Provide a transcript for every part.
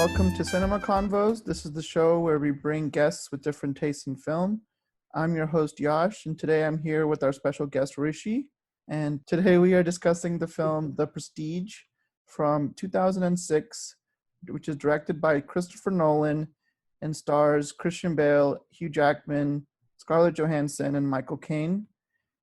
welcome to Cinema Convos. This is the show where we bring guests with different tastes in film. I'm your host, Yash, and today I'm here with our special guest, Rishi. And today we are discussing the film The Prestige from 2006, which is directed by Christopher Nolan and stars Christian Bale, Hugh Jackman, Scarlett Johansson, and Michael Caine.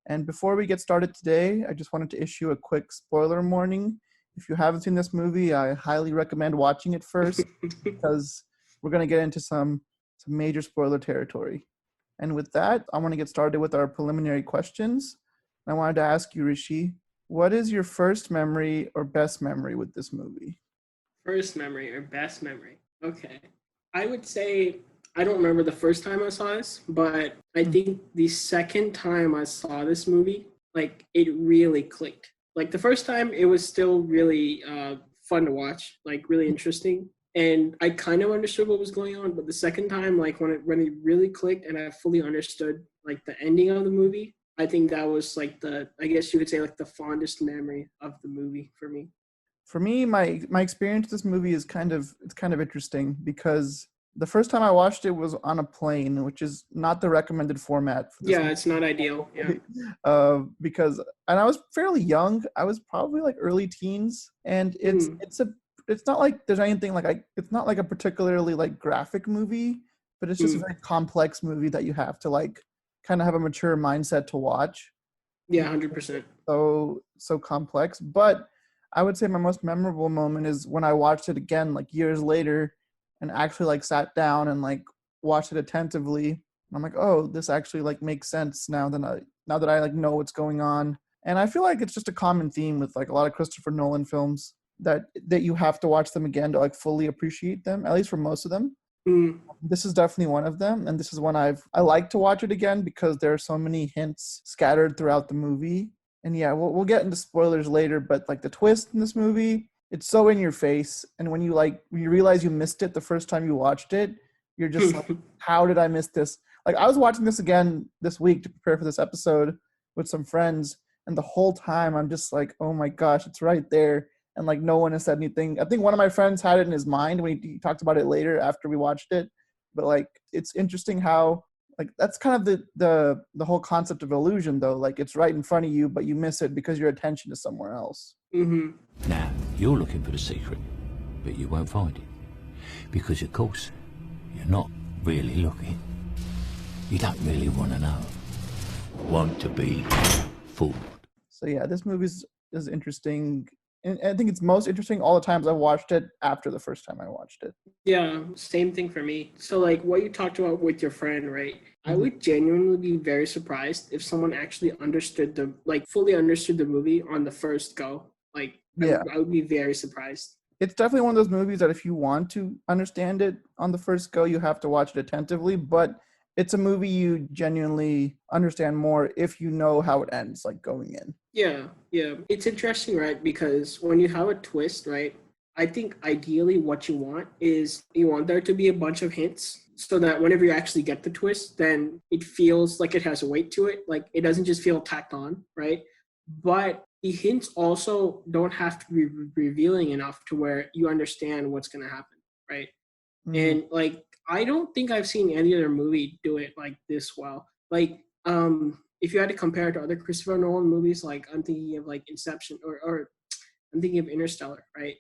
And before we get started today, I just wanted to issue a quick spoiler warning. If you haven't seen this movie, I highly recommend watching it first because we're going to get into some major spoiler territory. And with that, I want to get started with our preliminary questions. I wanted to ask you, Rishi, what is your first memory or best memory with this movie? First memory or best memory? Okay. I would say I don't remember the first time I saw this, but I think the second time I saw this movie, like, it really clicked. Like, the first time, it was still really fun to watch, like, really interesting. And I kind of understood what was going on, but the second time, like, when it really clicked and I fully understood, like, the ending of the movie, I think that was, like, I guess you could say, like, the fondest memory of the movie for me. For me, my experience with this movie is kind of interesting because the first time I watched it was on a plane, which is not the recommended format for this movie. It's not ideal. Yeah. And I was fairly young. I was probably like early teens, and it's not like there's anything like it's not like a particularly like graphic movie, but it's just a very complex movie that you have to like kind of have a mature mindset to watch. Yeah, 100%. So complex, but I would say my most memorable moment is when I watched it again like years later and actually like sat down and like watched it attentively. And I'm like, oh, this actually like makes sense now that I like know what's going on. And I feel like it's just a common theme with like a lot of Christopher Nolan films that you have to watch them again to like fully appreciate them, at least for most of them. This is definitely one of them, and this is one I like to watch it again because there are so many hints scattered throughout the movie. And yeah, we'll get into spoilers later, but like the twist in this movie, it's so in your face. And when you realize you missed it the first time you watched it, you're just like, how did I miss this? Like, I was watching this again this week to prepare for this episode with some friends, and the whole time I'm just like, oh my gosh, it's right there. And like no one has said anything. I think one of my friends had it in his mind when he talked about it later after we watched it. But like, it's interesting how like that's kind of the whole concept of illusion, though. Like, it's right in front of you, but you miss it because your attention is somewhere else. Now, you're looking for the secret, but you won't find it. Because, of course, you're not really looking. You don't really want to know. Want to be fooled. So yeah, this movie is interesting. And I think it's most interesting all the times I've watched it after the first time I watched it. Yeah, same thing for me. So like what you talked about with your friend, right? I would genuinely be very surprised if someone actually fully understood the movie on the first go. Like, yeah. I would be very surprised. It's definitely one of those movies that if you want to understand it on the first go, you have to watch it attentively. But it's a movie you genuinely understand more if you know how it ends, like going in. Yeah. It's interesting, right? Because when you have a twist, right, I think ideally what you want is you want there to be a bunch of hints so that whenever you actually get the twist, then it feels like it has a weight to it. Like, it doesn't just feel tacked on, right? But the hints also don't have to be revealing enough to where you understand what's going to happen, right? And like, I don't think I've seen any other movie do it like this well. Like, if you had to compare it to other Christopher Nolan movies, like I'm thinking of like Inception or I'm thinking of Interstellar, right?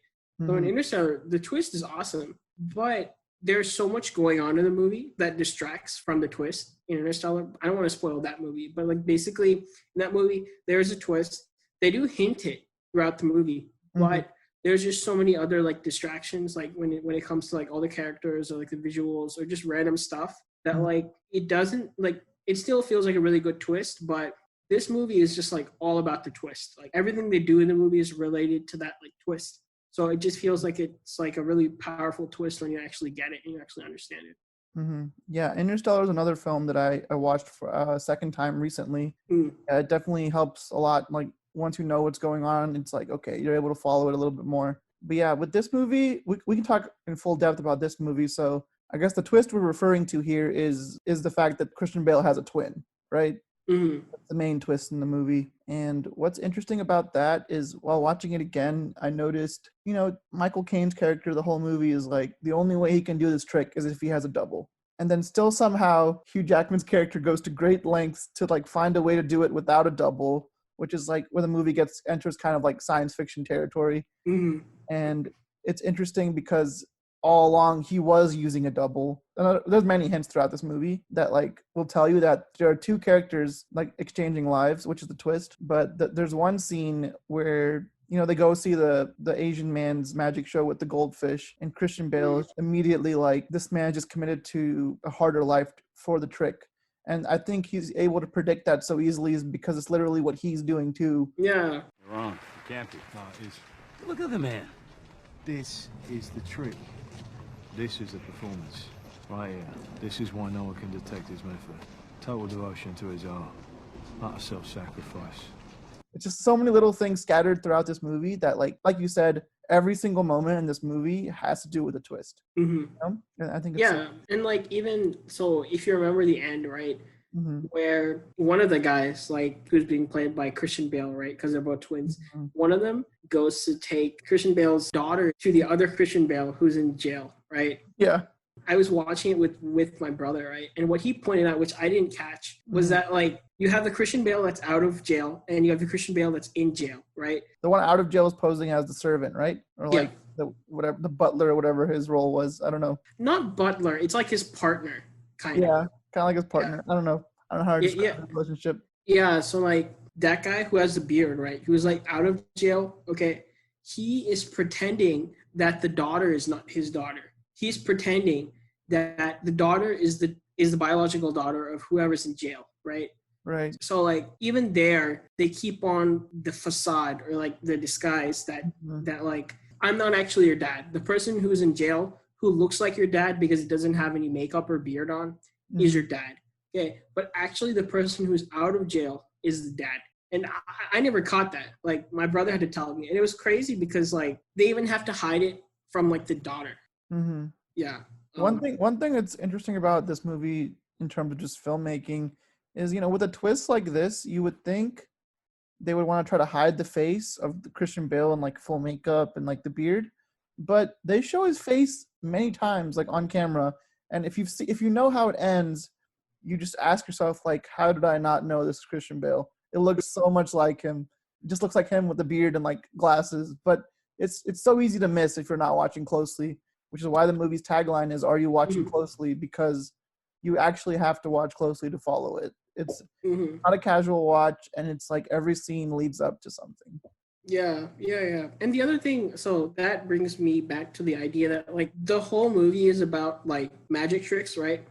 So in Interstellar, the twist is awesome, but there's so much going on in the movie that distracts from the twist in Interstellar. I don't want to spoil that movie, but like basically in that movie, there's a twist. They do hint it throughout the movie, but there's just so many other like distractions, like when it comes to like all the characters or like the visuals or just random stuff that like it doesn't like it still feels like a really good twist, but this movie is just like all about the twist. Like everything they do in the movie is related to that like twist. So it just feels like it's like a really powerful twist when you actually get it and you actually understand it. Yeah, Interstellar is another film that I watched for a second time recently. It definitely helps a lot. Like, once you know what's going on, it's like, okay, you're able to follow it a little bit more. But yeah, with this movie, we can talk in full depth about this movie. So I guess the twist we're referring to here is the fact that Christian Bale has a twin, right? That's the main twist in the movie. And what's interesting about that is while watching it again, I noticed, Michael Caine's character, the whole movie is like, the only way he can do this trick is if he has a double. And then still somehow Hugh Jackman's character goes to great lengths to like find a way to do it without a double, which is like where the movie enters kind of like science fiction territory. Mm-hmm. And it's interesting because all along he was using a double. And there's many hints throughout this movie that like will tell you that there are two characters like exchanging lives, which is the twist. But there's one scene where they go see the Asian man's magic show with the goldfish, and Christian Bale is immediately like, this man just committed to a harder life for the trick. And I think he's able to predict that so easily is because it's literally what he's doing too. Yeah. You're wrong. It can't be. No, it is. Look at the man. This is the trick. This is the performance. Right here. This is why no one can detect his method. Total devotion to his art. Utter self-sacrifice. It's just so many little things scattered throughout this movie that like you said, every single moment in this movie has to do with a twist. Mm-hmm. And I think it's and like even so, if you remember the end, right, where one of the guys, like who's being played by Christian Bale, right, because they're both twins, one of them goes to take Christian Bale's daughter to the other Christian Bale who's in jail, right? Yeah. I was watching it with my brother, right? And what he pointed out, which I didn't catch, was that like you have the Christian Bale that's out of jail and you have the Christian Bale that's in jail, right? The one out of jail is posing as the servant, right? Or like the butler or whatever his role was. I don't know. Not butler. It's like his partner, kind of. Yeah, kind of like his partner. Yeah. I don't know how to describe the relationship. Yeah, so like that guy who has the beard, right? He was like out of jail. Okay, he is pretending that the daughter is not his daughter. He's pretending that the daughter is the biological daughter of whoever's in jail, right? Right. So like even there, they keep on the facade or like the disguise that like, I'm not actually your dad. The person who's in jail who looks like your dad because he doesn't have any makeup or beard on is your dad. Okay, but actually the person who's out of jail is the dad. And I never caught that. Like my brother had to tell me, and it was crazy because like they even have to hide it from like the daughter. Mm-hmm. Yeah. One thing that's interesting about this movie in terms of just filmmaking is, with a twist like this, you would think they would want to try to hide the face of the Christian Bale in like full makeup and like the beard, but they show his face many times like on camera. And if you know how it ends, you just ask yourself like, how did I not know this is Christian Bale? It looks so much like him. It just looks like him with the beard and like glasses, but it's so easy to miss if you're not watching closely, which is why the movie's tagline is, are you watching closely? Because you actually have to watch closely to follow it. It's not a casual watch, and it's like every scene leads up to something. Yeah. And the other thing, so that brings me back to the idea that like the whole movie is about like magic tricks, right?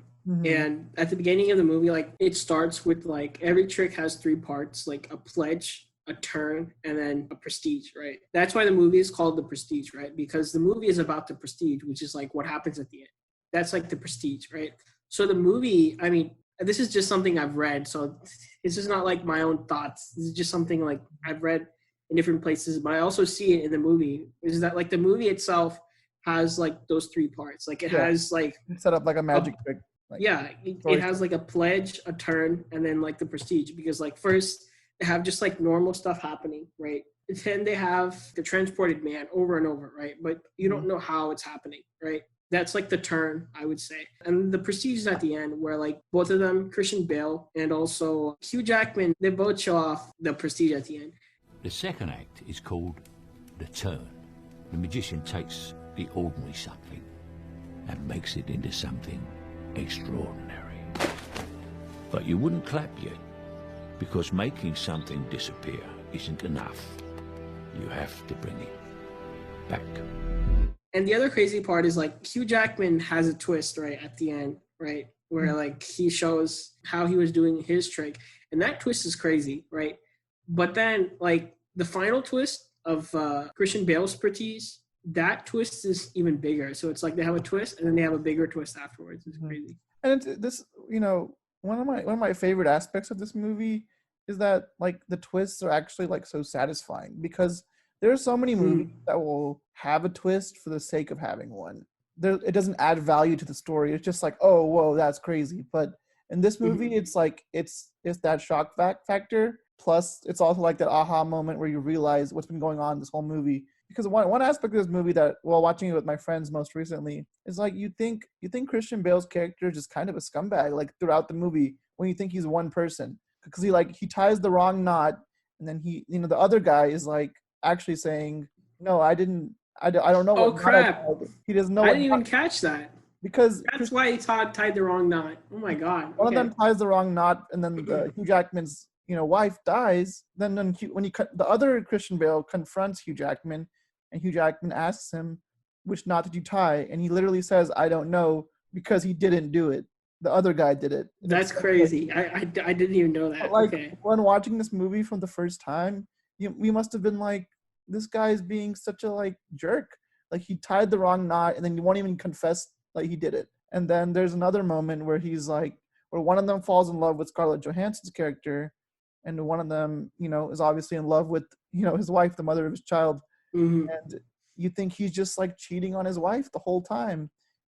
And at the beginning of the movie, like it starts with like every trick has 3 parts, like a pledge, a turn, and then a prestige, right? That's why the movie is called The Prestige, right? Because the movie is about the prestige, which is like what happens at the end. That's like the prestige, right? So the movie, I mean, this is just something I've read, so this is not like my own thoughts. This is just something like I've read in different places, but I also see it in the movie, is that like the movie itself has like those 3 parts. Like it has like it's set up like a magic trick. Like, it has like a pledge, a turn, and then like the prestige, because like first they have just like normal stuff happening, right? And then they have the transported man over and over, right? But you don't know how it's happening, right? That's like the turn, I would say. And the prestige is at the end where like both of them, Christian Bale and also Hugh Jackman, they both show off the prestige at the end. The second act is called The Turn. The magician takes the ordinary something and makes it into something extraordinary. But you wouldn't clap yet, because making something disappear isn't enough. You have to bring it back. And the other crazy part is like Hugh Jackman has a twist right at the end, right? Where like he shows how he was doing his trick. And that twist is crazy, right? But then like the final twist of Christian Bale's prestige, that twist is even bigger. So it's like they have a twist and then they have a bigger twist afterwards. It's crazy. And it's this, one of my favorite aspects of this movie is that like the twists are actually like so satisfying, because there are so many movies that will have a twist for the sake of having one. It doesn't add value to the story. It's just like, oh, whoa, that's crazy. But in this movie, it's like it's that shock factor Plus, it's also like that aha moment where you realize what's been going on this whole movie. Because one aspect of this movie that, while watching it with my friends most recently, is like you think Christian Bale's character is just kind of a scumbag like throughout the movie when you think he's one person, because he ties the wrong knot, and then the other guy is like actually saying, no, I don't know Oh what knot I crap! tied. He doesn't know I what didn't knot, even catch that. because That's why he tied the wrong knot. Oh my god. one of Okay. them ties the wrong knot, and then Hugh Jackman's wife dies. Then the other Christian Bale confronts Hugh Jackman, and Hugh Jackman asks him, "Which knot did you tie?" And he literally says, "I don't know," because he didn't do it. The other guy did it. And That's crazy. I didn't even know that. like Okay. when watching this movie from the first time, we must have been like, this guy is being such a like jerk. Like he tied the wrong knot, and then he won't even confess like he did it. And then there's another moment where where one of them falls in love with Scarlett Johansson's character, and one of them, is obviously in love with, his wife, the mother of his child. Hmm. And you think he's just like cheating on his wife the whole time.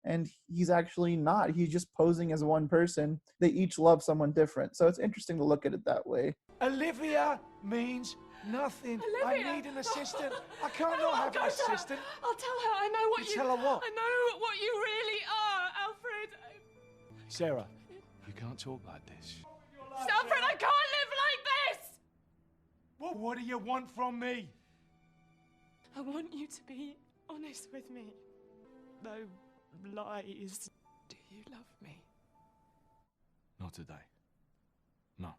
And he's actually not. He's just posing as one person. They each love someone different. So it's interesting to look at it that way. Olivia means nothing. Olivia. I need an assistant. I can't not have an assistant. I'll tell her. I know what You tell her what? I know what you really are, Alfred. Sarah, you can't talk like this. Alfred, I can't live like this. Well, what do you want from me? I want you to be honest with me. No lies. Do you love me? Not today. No.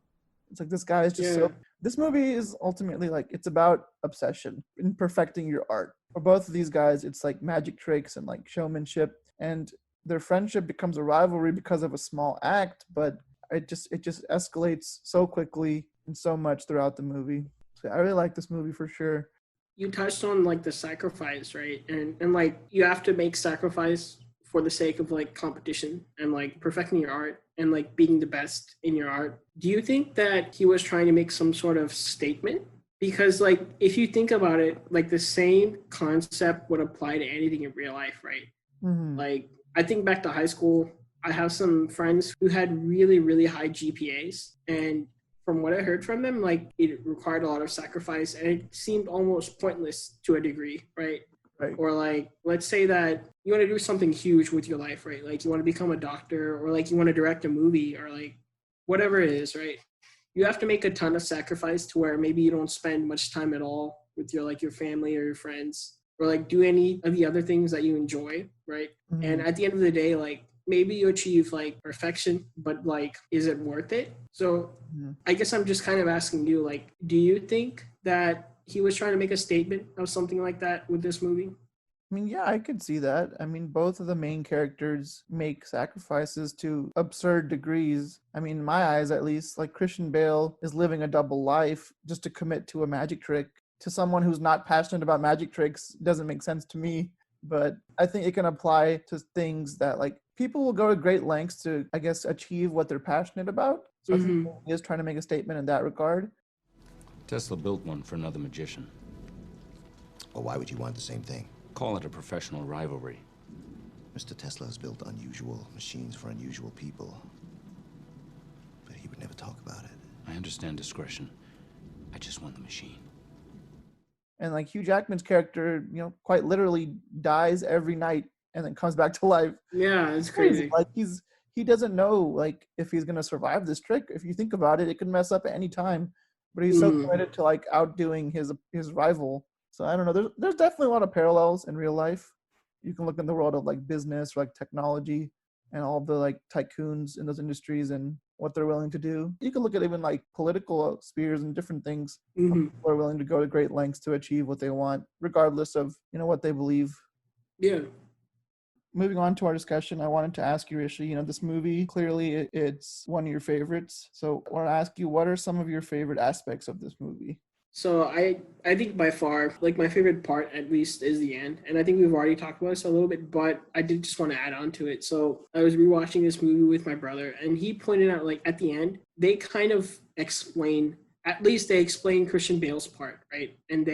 It's like this guy is just so. This movie is ultimately like, it's about obsession in perfecting your art. For both of these guys, it's like magic tricks and like showmanship, and their friendship becomes a rivalry because of a small act, but it just escalates so quickly and so much throughout the movie. So I really like this movie for sure. You touched on like the sacrifice, right? And like you have to make sacrifice for the sake of like competition and like perfecting your art and like being the best in your art. Do you think that he was trying to make some sort of statement? Because like if you think about it, like the same concept would apply to anything in real life, right? Mm-hmm. Like I think back to high school, I have some friends who had really, really high GPAs, and from what I heard from them, like it required a lot of sacrifice and it seemed almost pointless to a degree, right? Right. Or like, let's say that you want to do something huge with your life, right? Like you want to become a doctor, or like you want to direct a movie, or like whatever it is, right? You have to make a ton of sacrifice to where maybe you don't spend much time at all with your family or your friends, or like do any of the other things that you enjoy, right? Mm-hmm. And at the end of the day, like maybe you achieve like perfection, but like, is it worth it? So I guess I'm just kind of asking you, like, do you think that he was trying to make a statement of something like that with this movie? I mean, yeah, I could see that. I mean, both of the main characters make sacrifices to absurd degrees. I mean, in my eyes, at least, like Christian Bale is living a double life just to commit to a magic trick. To someone who's not passionate about magic tricks, doesn't make sense to me. But I think it can apply to things that like people will go to great lengths to, I guess, achieve what they're passionate about. So I think he is trying to make a statement in that regard. Tesla built one for another magician. Well, why would you want the same thing? Call it a professional rivalry. Mr. Tesla has built unusual machines for unusual people. But he would never talk about it. I understand discretion. I just want the machine. And like Hugh Jackman's character, quite literally dies every night and then comes back to life. Yeah, it's crazy. Like he doesn't know like if he's gonna survive this trick. If you think about it, it could mess up at any time. But he's so committed to like outdoing his rival. So I don't know. There's definitely a lot of parallels in real life. You can look in the world of like business, or, like technology, and all the like tycoons in those industries and what they're willing to do. You can look at even like political spheres and different things. People are willing to go to great lengths to achieve what they want, regardless of what they believe. Yeah. Moving on to our discussion, I wanted to ask you, Rishi, this movie, clearly it's one of your favorites. So I want to ask you, what are some of your favorite aspects of this movie? So I think by far, like my favorite part at least is the end. And I think we've already talked about this a little bit, but I did just want to add on to it. So I was rewatching this movie with my brother, and he pointed out like at the end, they kind of explain Christian Bale's part, right? And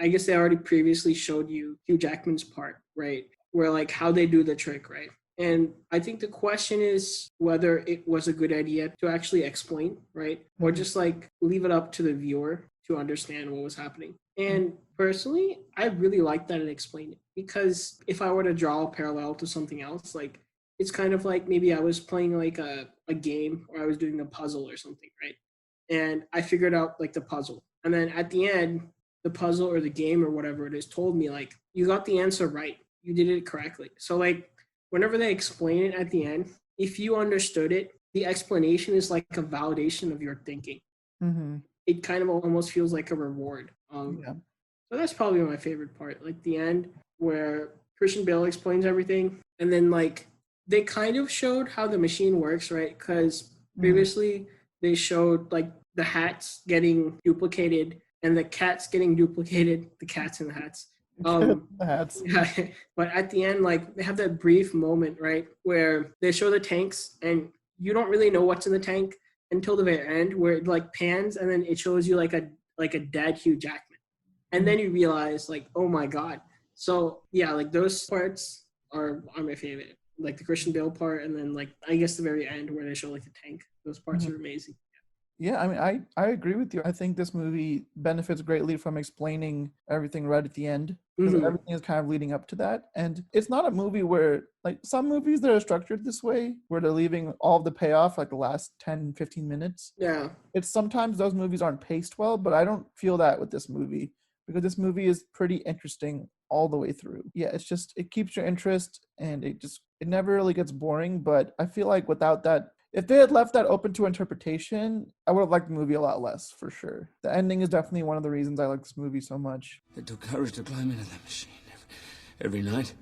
I guess they already previously showed you Hugh Jackman's part, right? Where like how they do the trick, right? And I think the question is whether it was a good idea to actually explain, right? Or just like leave it up to the viewer to understand what was happening. And personally, I really like that it explained it, because if I were to draw a parallel to something else, like it's kind of like maybe I was playing like a game, or I was doing a puzzle or something, right? And I figured out like the puzzle. And then at the end, the puzzle or the game or whatever it is told me like, you got the answer right. You did it correctly. So like whenever they explain it at the end, if you understood it, the explanation is like a validation of your thinking. Mm-hmm. It kind of almost feels like a reward. Yeah. So that's probably my favorite part, like the end where Christian Bale explains everything, and then like they kind of showed how the machine works, right? Because previously they showed like the hats getting duplicated and the cats getting duplicated, the cats in the hats. The hats. Yeah, but at the end, like they have that brief moment, right, where they show the tanks and you don't really know what's in the tank until the very end, where it like pans and then it shows you like a dead Hugh Jackman, and then you realize like, oh my god. So yeah, like those parts are my favorite, like the Christian Bale part, and then like I guess the very end where they show like the tank. Those parts are amazing. Yeah, I mean, I agree with you. I think this movie benefits greatly from explaining everything right at the end, because everything is kind of leading up to that. And it's not a movie where, like some movies that are structured this way, where they're leaving all of the payoff like the last 10, 15 minutes. Yeah. It's sometimes those movies aren't paced well, but I don't feel that with this movie, because this movie is pretty interesting all the way through. Yeah, it's just, it keeps your interest, and it never really gets boring. But I feel like without that, if they had left that open to interpretation, I would have liked the movie a lot less, for sure. The ending is definitely one of the reasons I like this movie so much. It took courage to climb into that machine every night,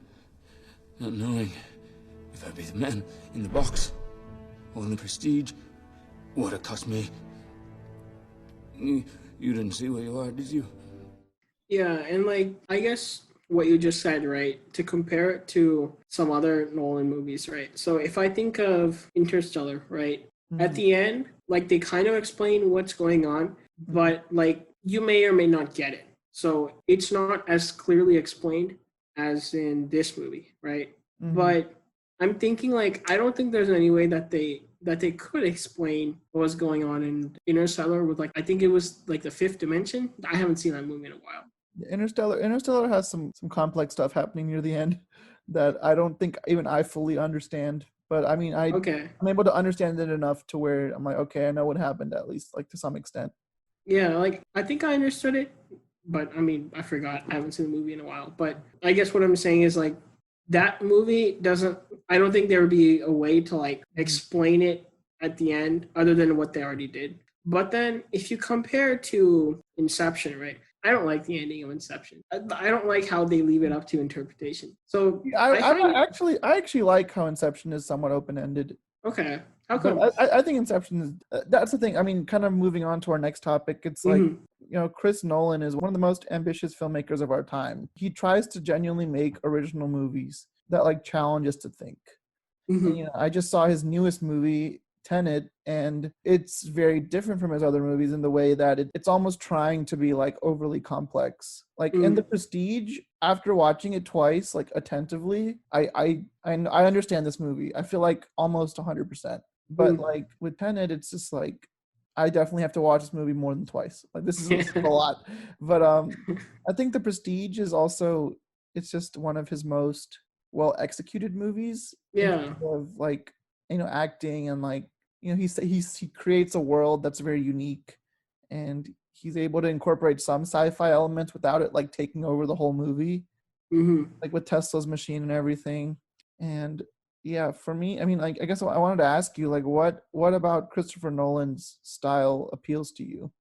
not knowing if I'd be the man in the box or in the prestige. What it cost me. You didn't see where you are, did you? Yeah, and like I guess what you just said, right? To compare it to some other Nolan movies, right? So if I think of Interstellar, right? At the end, like they kind of explain what's going on, but like you may or may not get it. So it's not as clearly explained as in this movie, right? But I'm thinking like I don't think there's any way that they could explain what was going on in Interstellar with like I think it was like the fifth dimension. I haven't seen that movie in a while. Interstellar has some complex stuff happening near the end that I don't think even I fully understand. But I mean, I'm able to understand it enough to where I'm like, okay, I know what happened, at least, like to some extent. Yeah, like I think I understood it, but I mean, I forgot. I haven't seen the movie in a while. But I guess what I'm saying is like that movie doesn't. I don't think there would be a way to like explain it at the end other than what they already did. But then if you compare it to Inception, right? I don't like the ending of Inception. I don't like how they leave it up to interpretation. So I actually like how Inception is somewhat open-ended. Okay, how come? I think Inception is that's the thing. I mean, kind of moving on to our next topic. It's like Chris Nolan is one of the most ambitious filmmakers of our time. He tries to genuinely make original movies that like challenge us to think. And, I just saw his newest movie, Tenet, and it's very different from his other movies in the way that it's almost trying to be like overly complex. Like in The Prestige, after watching it twice, like attentively, I understand this movie. I feel like almost 100%. But like with Tenet, it's just like I definitely have to watch this movie more than twice. Like this is a lot. But I think The Prestige is also, it's just one of his most well executed movies. Yeah. Of like, acting and like, he creates a world that's very unique, and he's able to incorporate some sci-fi elements without it like taking over the whole movie, like with Tesla's machine and everything. And yeah, for me, I mean, like I guess I wanted to ask you, like, what about Christopher Nolan's style appeals to you?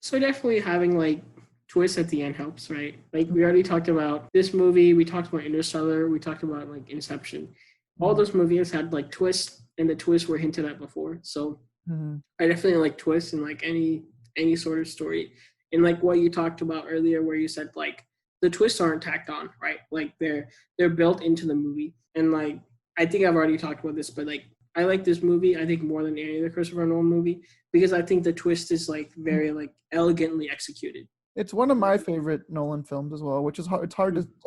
So definitely having like twists at the end helps, right? Like we already talked about this movie, we talked about Interstellar, we talked about like Inception. All those movies had like twists, and the twists were hinted at before. So I definitely like twists in like any sort of story. And like what you talked about earlier, where you said like the twists aren't tacked on, right? Like they're built into the movie. And like I think I've already talked about this, but like I like this movie, I think, more than any other Christopher Nolan movie, because I think the twist is like very like elegantly executed. It's one of my favorite Nolan films as well, which is hard.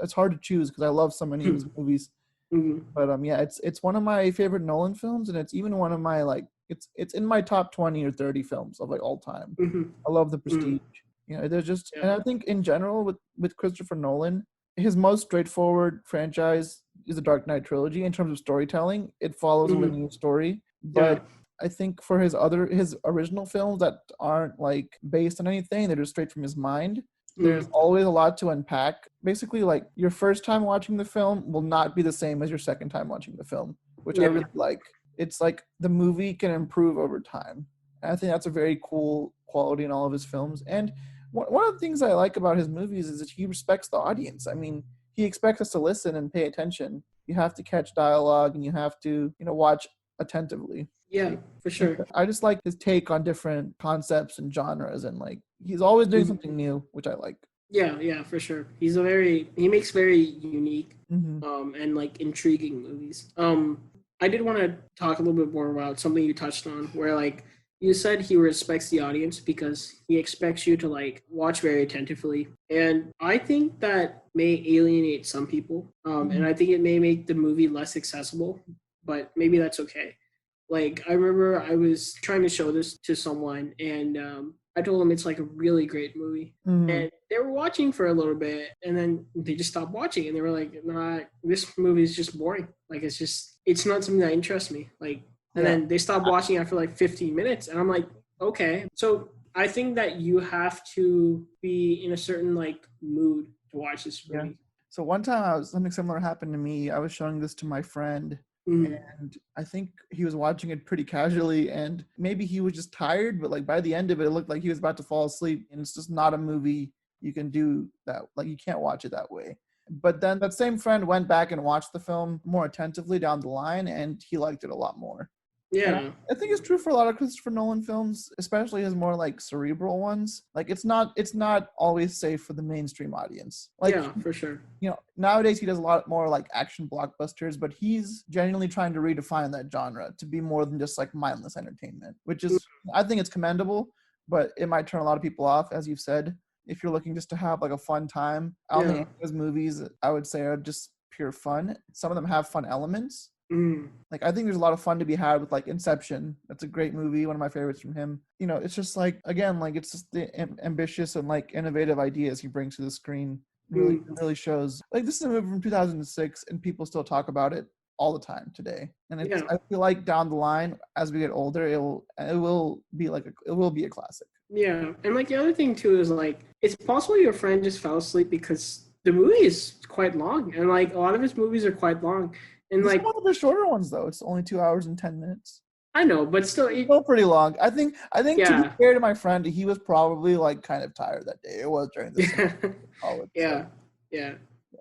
It's hard to choose because I love so many of his movies. But yeah, it's one of my favorite Nolan films, and it's even one of my like it's in my top 20 or 30 films of like all time. I love The Prestige. You know, there's just, and I think in general with Christopher Nolan, his most straightforward franchise is the Dark Knight trilogy in terms of storytelling. It follows a linear story, but I think for his original films that aren't like based on anything, they're just straight from his mind. There's always a lot to unpack. Basically, like your first time watching the film will not be the same as your second time watching the film, which I really like. It's like the movie can improve over time. And I think that's a very cool quality in all of his films. And one of the things I like about his movies is that he respects the audience. I mean, he expects us to listen and pay attention. You have to catch dialogue and you have to, watch attentively. Yeah, for sure. I just like his take on different concepts and genres, and like he's always doing something new, which I like. Yeah, for sure. He makes very unique and like intriguing movies. I did want to talk a little bit more about something you touched on, where like you said he respects the audience because he expects you to like watch very attentively. And I think that may alienate some people. And I think it may make the movie less accessible, but maybe that's okay. Like, I remember I was trying to show this to someone, and I told them it's like a really great movie. And they were watching for a little bit, and then they just stopped watching, and they were like, nah, this movie is just boring. Like, it's not something that interests me. Like, and then they stopped watching after like 15 minutes, and I'm like, okay. So I think that you have to be in a certain like mood to watch this movie. Yeah. So one time something similar happened to me. I was showing this to my friend, and I think he was watching it pretty casually, and maybe he was just tired, but like by the end of it looked like he was about to fall asleep, and it's just not a movie you can do that. Like, you can't watch it that way. But then that same friend went back and watched the film more attentively down the line, and he liked it a lot more. Yeah. I think it's true for a lot of Christopher Nolan films, especially his more like cerebral ones. Like, it's not always safe for the mainstream audience. Like, yeah, for sure. Nowadays he does a lot more like action blockbusters, but he's genuinely trying to redefine that genre to be more than just like mindless entertainment, which is, I think it's commendable, but it might turn a lot of people off, as you've said. If you're looking just to have like a fun time, I don't think his movies, I would say, are just pure fun. Some of them have fun elements. Like, I think there's a lot of fun to be had with like Inception. That's a great movie, one of my favorites from him. It's just like, again, like it's just the ambitious and like innovative ideas he brings to the screen really shows. Like, this is a movie from 2006 and people still talk about it all the time today. And I feel like down the line, as we get older, it will be a classic. Yeah. And like the other thing too is like, it's possible your friend just fell asleep because the movie is quite long, and like a lot of his movies are quite long. And it's like one of the shorter ones though. It's only 2 hours and 10 minutes. I know, but still, pretty long. I think to be fair to my friend, he was probably like kind of tired that day. It was during the college. Yeah.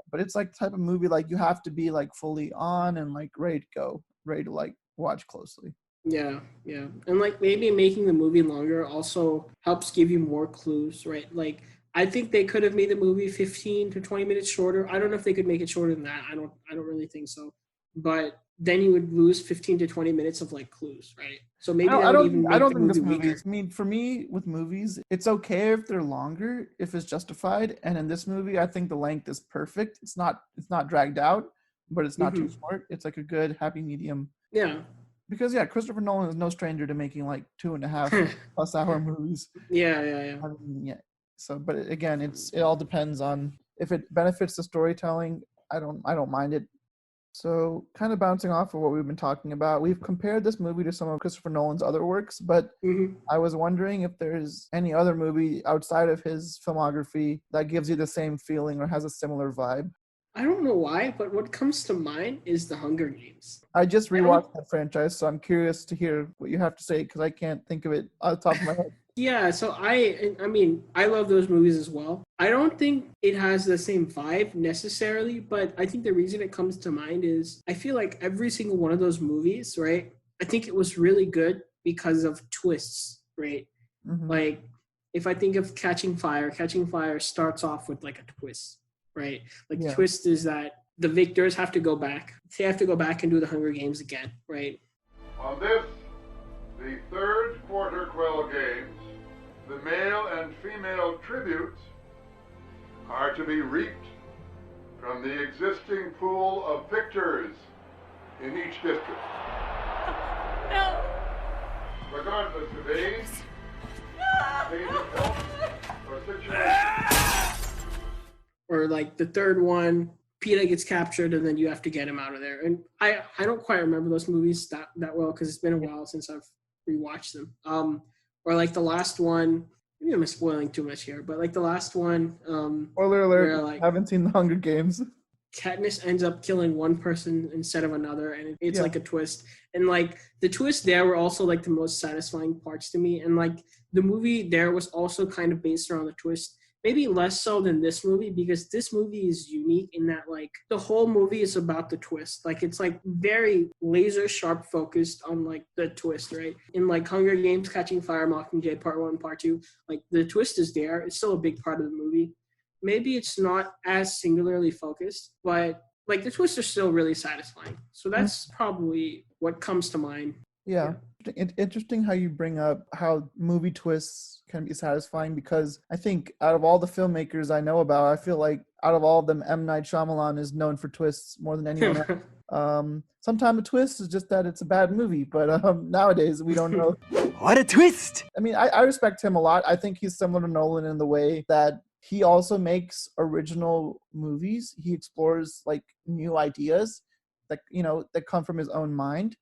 But it's like the type of movie like you have to be like fully on and like ready to go, ready to like watch closely. Yeah. And like maybe making the movie longer also helps give you more clues, right? Like, I think they could have made the movie 15 to 20 minutes shorter. I don't know if they could make it shorter than that. I don't really think so. But then you would lose 15 to 20 minutes of like clues, right? So maybe I don't think this movie. I mean, for me with movies, it's okay if they're longer if it's justified. And in this movie, I think the length is perfect. It's not dragged out, but it's not too short. It's like a good happy medium. Yeah. Because Christopher Nolan is no stranger to making like 2.5 plus hour movies. Yeah. I mean, So, but again, it all depends on if it benefits the storytelling. I don't mind it. So, kind of bouncing off of what we've been talking about, we've compared this movie to some of Christopher Nolan's other works, but I was wondering if there's any other movie outside of his filmography that gives you the same feeling or has a similar vibe. I don't know why, but what comes to mind is The Hunger Games. I just rewatched that franchise, so I'm curious to hear what you have to say because I can't think of it off the top of my head. Yeah, so I mean, I love those movies as well. I don't think it has the same vibe necessarily, but I think the reason it comes to mind is I feel like every single one of those movies, right? I think it was really good because of twists, right? Like, if I think of Catching Fire starts off with like a twist, right? Like the twist is that the victors have to go back. They have to go back and do the Hunger Games again, right? On this, the third quarter Quell Games, the male and female tributes are to be reaped from the existing pool of victors in each district. No. Regardless of age, state of health, or situation. Or like the third one, Peter gets captured and then you have to get him out of there. And I don't quite remember those movies that well because it's been a while since I've rewatched them. Or like the last one, maybe I'm spoiling too much here, but like the last one, Spoiler alert, where, like, haven't seen the Hunger Games. Katniss ends up killing one person instead of another, and it's Yeah. like a twist. And like the twists there were also like the most satisfying parts to me. And like the movie there was also kind of based around the twist. Maybe less so than this movie because this movie is unique in that like the whole movie is about the twist. Like it's like very laser sharp focused on like the twist, right? In like Hunger Games, Catching Fire, Mockingjay, Part 1, Part 2, like the twist is there. It's still a big part of the movie. Maybe it's not as singularly focused, but like the twists are still really satisfying. So that's probably what comes to mind. Yeah. Interesting how you bring up how movie twists can be satisfying because I think out of all the filmmakers I know about, I feel like out of all of them, M. Night Shyamalan is known for twists more than anyone else. Sometimes a twist is just that it's a bad movie, but nowadays we don't know. What a twist! I mean, I respect him a lot. I think he's similar to Nolan in the way that he also makes original movies. He explores like new ideas that, you know, that come from his own mind.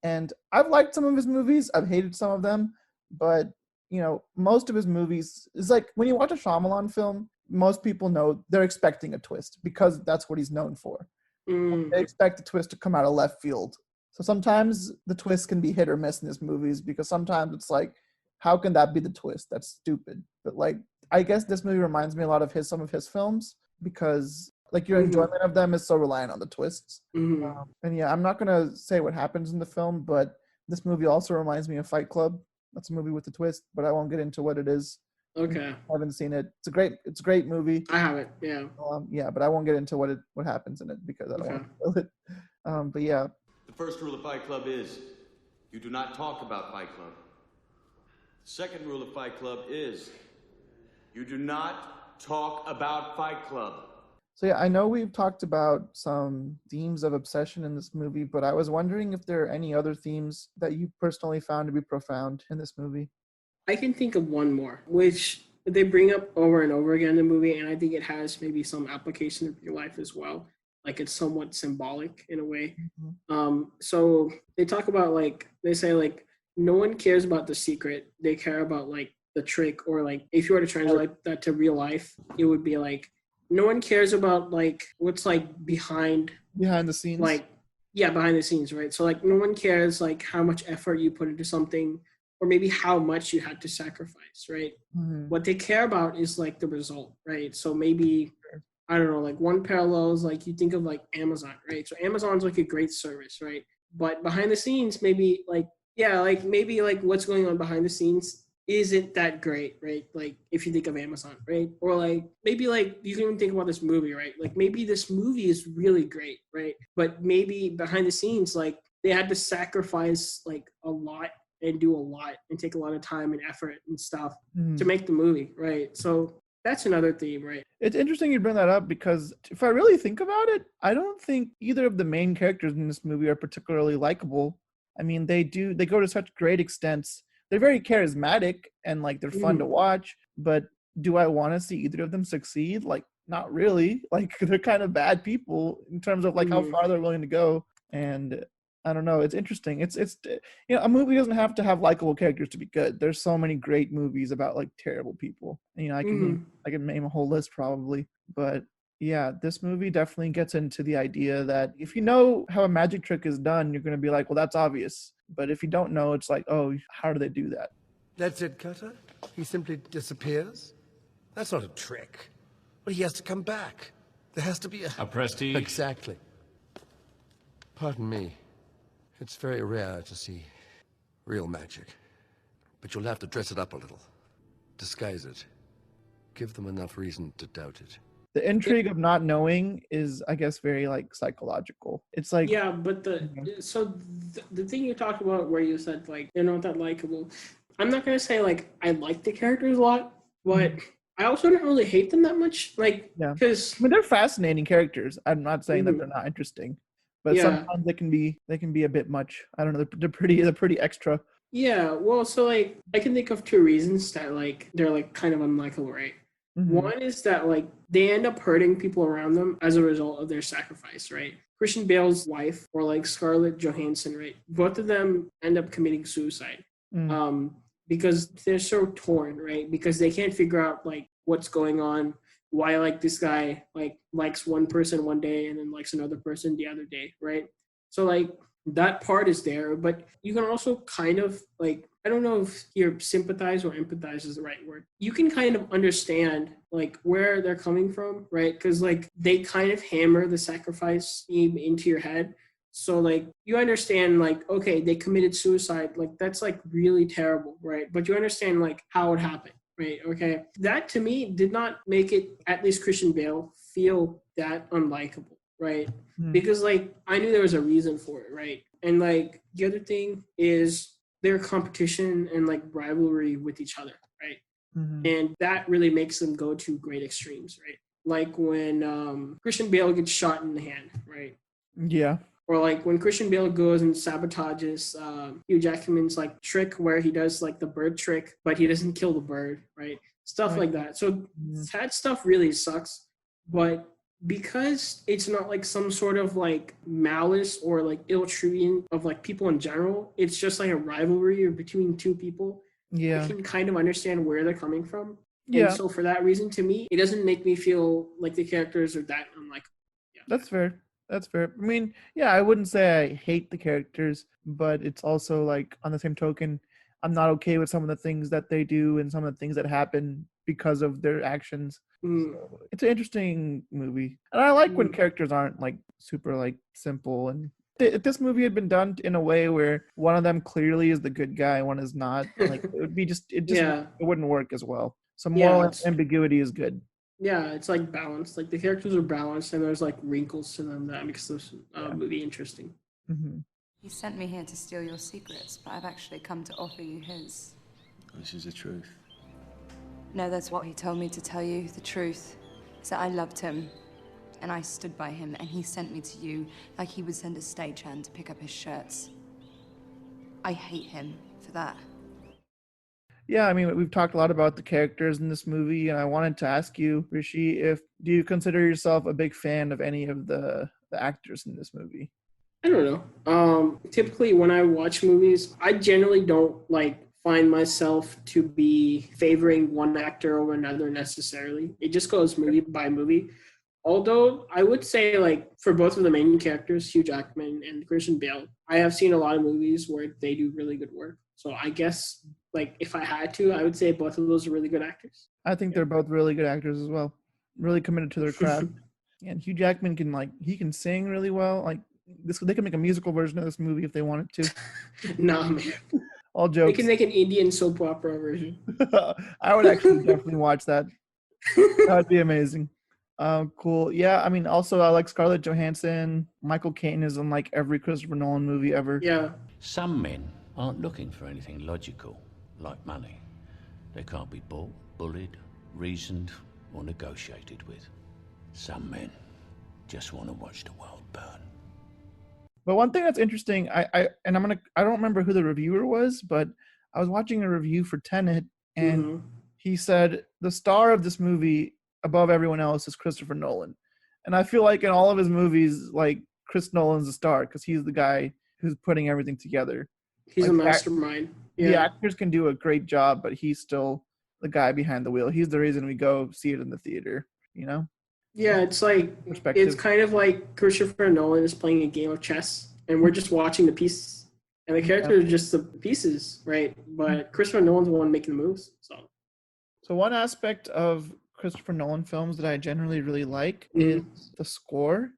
And I've liked some of his movies. I've hated some of them, but you know, most of his movies is like when you watch a Shyamalan film, most people know they're expecting a twist because that's what he's known for. They expect the twist to come out of left field. So sometimes the twist can be hit or miss in his movies because sometimes it's like, how can that be the twist? That's stupid. But like, I guess this movie reminds me a lot of some of his films because like your enjoyment of them is so reliant on the twists. And yeah, I'm not gonna say what happens in the film, but this movie also reminds me of Fight Club. That's a movie with a twist, but I won't get into what it is. Okay. I haven't seen it. It's a great movie. I haven't, yeah. Yeah, but I won't get into what happens in it because I don't want to spoil it. But yeah. The first rule of Fight Club is you do not talk about Fight Club. The second rule of Fight Club is you do not talk about Fight Club. So yeah, I know we've talked about some themes of obsession in this movie, but I was wondering if there are any other themes that you personally found to be profound in this movie. I can think of one more, which they bring up over and over again in the movie, and I think it has maybe some application in real life as well. Like it's somewhat symbolic in a way. So they talk about like, they say like, no one cares about the secret. They care about like the trick, or like if you were to translate that to real life, it would be like, no one cares about like what's like behind the scenes. Like, yeah, behind the scenes, right? So like no one cares like how much effort you put into something or maybe how much you had to sacrifice, right? What they care about is like the result, right? So maybe, I don't know, like one parallel is like you think of like Amazon, right? So Amazon's like a great service, right? But behind the scenes, maybe like, yeah, like maybe like what's going on behind the scenes isn't that great, right? Like if you think of Amazon, right? Or like maybe like you can even think about this movie, right? Like maybe this movie is really great, right? But maybe behind the scenes, like they had to sacrifice like a lot and do a lot and take a lot of time and effort and stuff to make the movie, right? So that's another theme, right? It's interesting you bring that up because if I really think about it, I don't think either of the main characters in this movie are particularly likable. I mean, they go to such great extents. They're very charismatic and like they're fun to watch, but do I want to see either of them succeed? Like, not really. Like they're kind of bad people in terms of like how far they're willing to go. And I don't know. It's interesting. It's you know, a movie doesn't have to have likable characters to be good. There's so many great movies about like terrible people. And, you know, I can name a whole list probably, but yeah, this movie definitely gets into the idea that if you know how a magic trick is done, you're going to be like, well, that's obvious. But if you don't know, it's like, oh, how do they do that? That's it, Cutter? He simply disappears? That's not a trick. But he has to come back. There has to be a prestige. Exactly. Pardon me. It's very rare to see real magic. But you'll have to dress it up a little. Disguise it. Give them enough reason to doubt it. The intrigue of not knowing is, I guess, very like psychological. It's like, yeah, but the thing you talked about where you said like they're not that likable. I'm not gonna say like I like the characters a lot, but I also don't really hate them that much, like, Yeah. because I mean, they're fascinating characters. I'm not saying that Mhm. they're not interesting, but Yeah. sometimes they can be a bit much. I don't know. They're pretty extra. Yeah, well, so like I can think of two reasons that like they're like kind of unlikable, right? Hmm. One is that like they end up hurting people around them as a result of their sacrifice, right? Christian Bale's wife or like Scarlett Johansson, right? Both of them end up committing suicide. Mm. Um because they're so torn, right? Because they can't figure out like what's going on, why like this guy like likes one person one day and then likes another person the other day, right? So like that part is there, but you can also kind of like, I don't know if you're sympathize or empathize is the right word. You can kind of understand like where they're coming from, right? Because like they kind of hammer the sacrifice theme into your head. So like you understand like, okay, they committed suicide, like that's like really terrible, right? But you understand like how it happened, right? Okay. That to me did not make it, at least Christian Bale, feel that unlikable, right? Mm. Because like I knew there was a reason for it, right? And like the other thing is their competition and like rivalry with each other, right? Mhm. And that really makes them go to great extremes, right? Like when Christian Bale gets shot in the hand, right? Yeah. Or like when Christian Bale goes and sabotages Hugh Jackman's like trick where he does like the bird trick, but he doesn't kill the bird, right? Stuff Right. like that. So Mhm. that stuff really sucks. But because it's not like some sort of like malice or like ill treatment of like people in general, it's just like a rivalry between two people. I Yeah. can kind of understand where they're coming from. And Yeah. so for that reason, to me, it doesn't make me feel like the characters are that unlike. That's fair. That's fair. I mean, yeah, I wouldn't say I hate the characters, but it's also like on the same token, I'm not okay with some of the things that they do and some of the things that happen because of their actions. Mm. So it's an interesting movie. And I like when Mm. characters aren't like super like simple and if this movie had been done in a way where one of them clearly is the good guy, one is not, like it would be just Yeah. it wouldn't work as well. So Yeah, moral ambiguity is good. yeah, it's like balanced. Like the characters are balanced, and there's like wrinkles to them that makes this Yeah. movie interesting. Hmm. He sent me here to steal your secrets, but I've actually come to offer you his. This is the truth. No, that's what he told me to tell you. The truth is that I loved him, and I stood by him, and he sent me to you like he would send a stagehand to pick up his shirts. I hate him for that. Yeah, I mean, we've talked a lot about the characters in this movie, and I wanted to ask you, Rishi, if do you consider yourself a big fan of any of the actors in this movie? I don't know. Typically when I watch movies, I generally don't like find myself to be favoring one actor over another necessarily. It just goes movie by movie. Although I would say like for both of the main characters, Hugh Jackman and Christian Bale, I have seen a lot of movies where they do really good work. So I guess like if I had to, I would say both of those are really good actors. I think they're both really good actors as well, really committed to their craft. And Hugh Jackman can he can sing really well. Like they can make a musical version of this movie if they wanted to. Nah, man. All They jokes. can make an Indian soap opera version. I would actually definitely watch that. That would be amazing. Cool. Yeah, I mean, also I like Scarlett Johansson. Michael Caine is in like every Christopher Nolan movie ever. Yeah. Some men aren't looking for anything logical, like money. They can't be bought, bullied, reasoned, or negotiated with. Some men just want to watch the world burn. But one thing that's interesting, I don't remember who the reviewer was, but I was watching a review for Tenet, and he said the star of this movie above everyone else is Christopher Nolan. And I feel like in all of his movies, like Chris Nolan's the star because he's the guy who's putting everything together. He's Like, a mastermind. The Yeah. actors can do a great job, but he's still the guy behind the wheel. He's the reason we go see it in the theater, you know? Yeah, it's like Perspective. it's kind of like Christopher Nolan is playing a game of chess, and we're just watching the pieces, and the characters are just the pieces, right? But Christopher Nolan's the one making the moves. So one aspect of Christopher Nolan films that I generally really like is the score.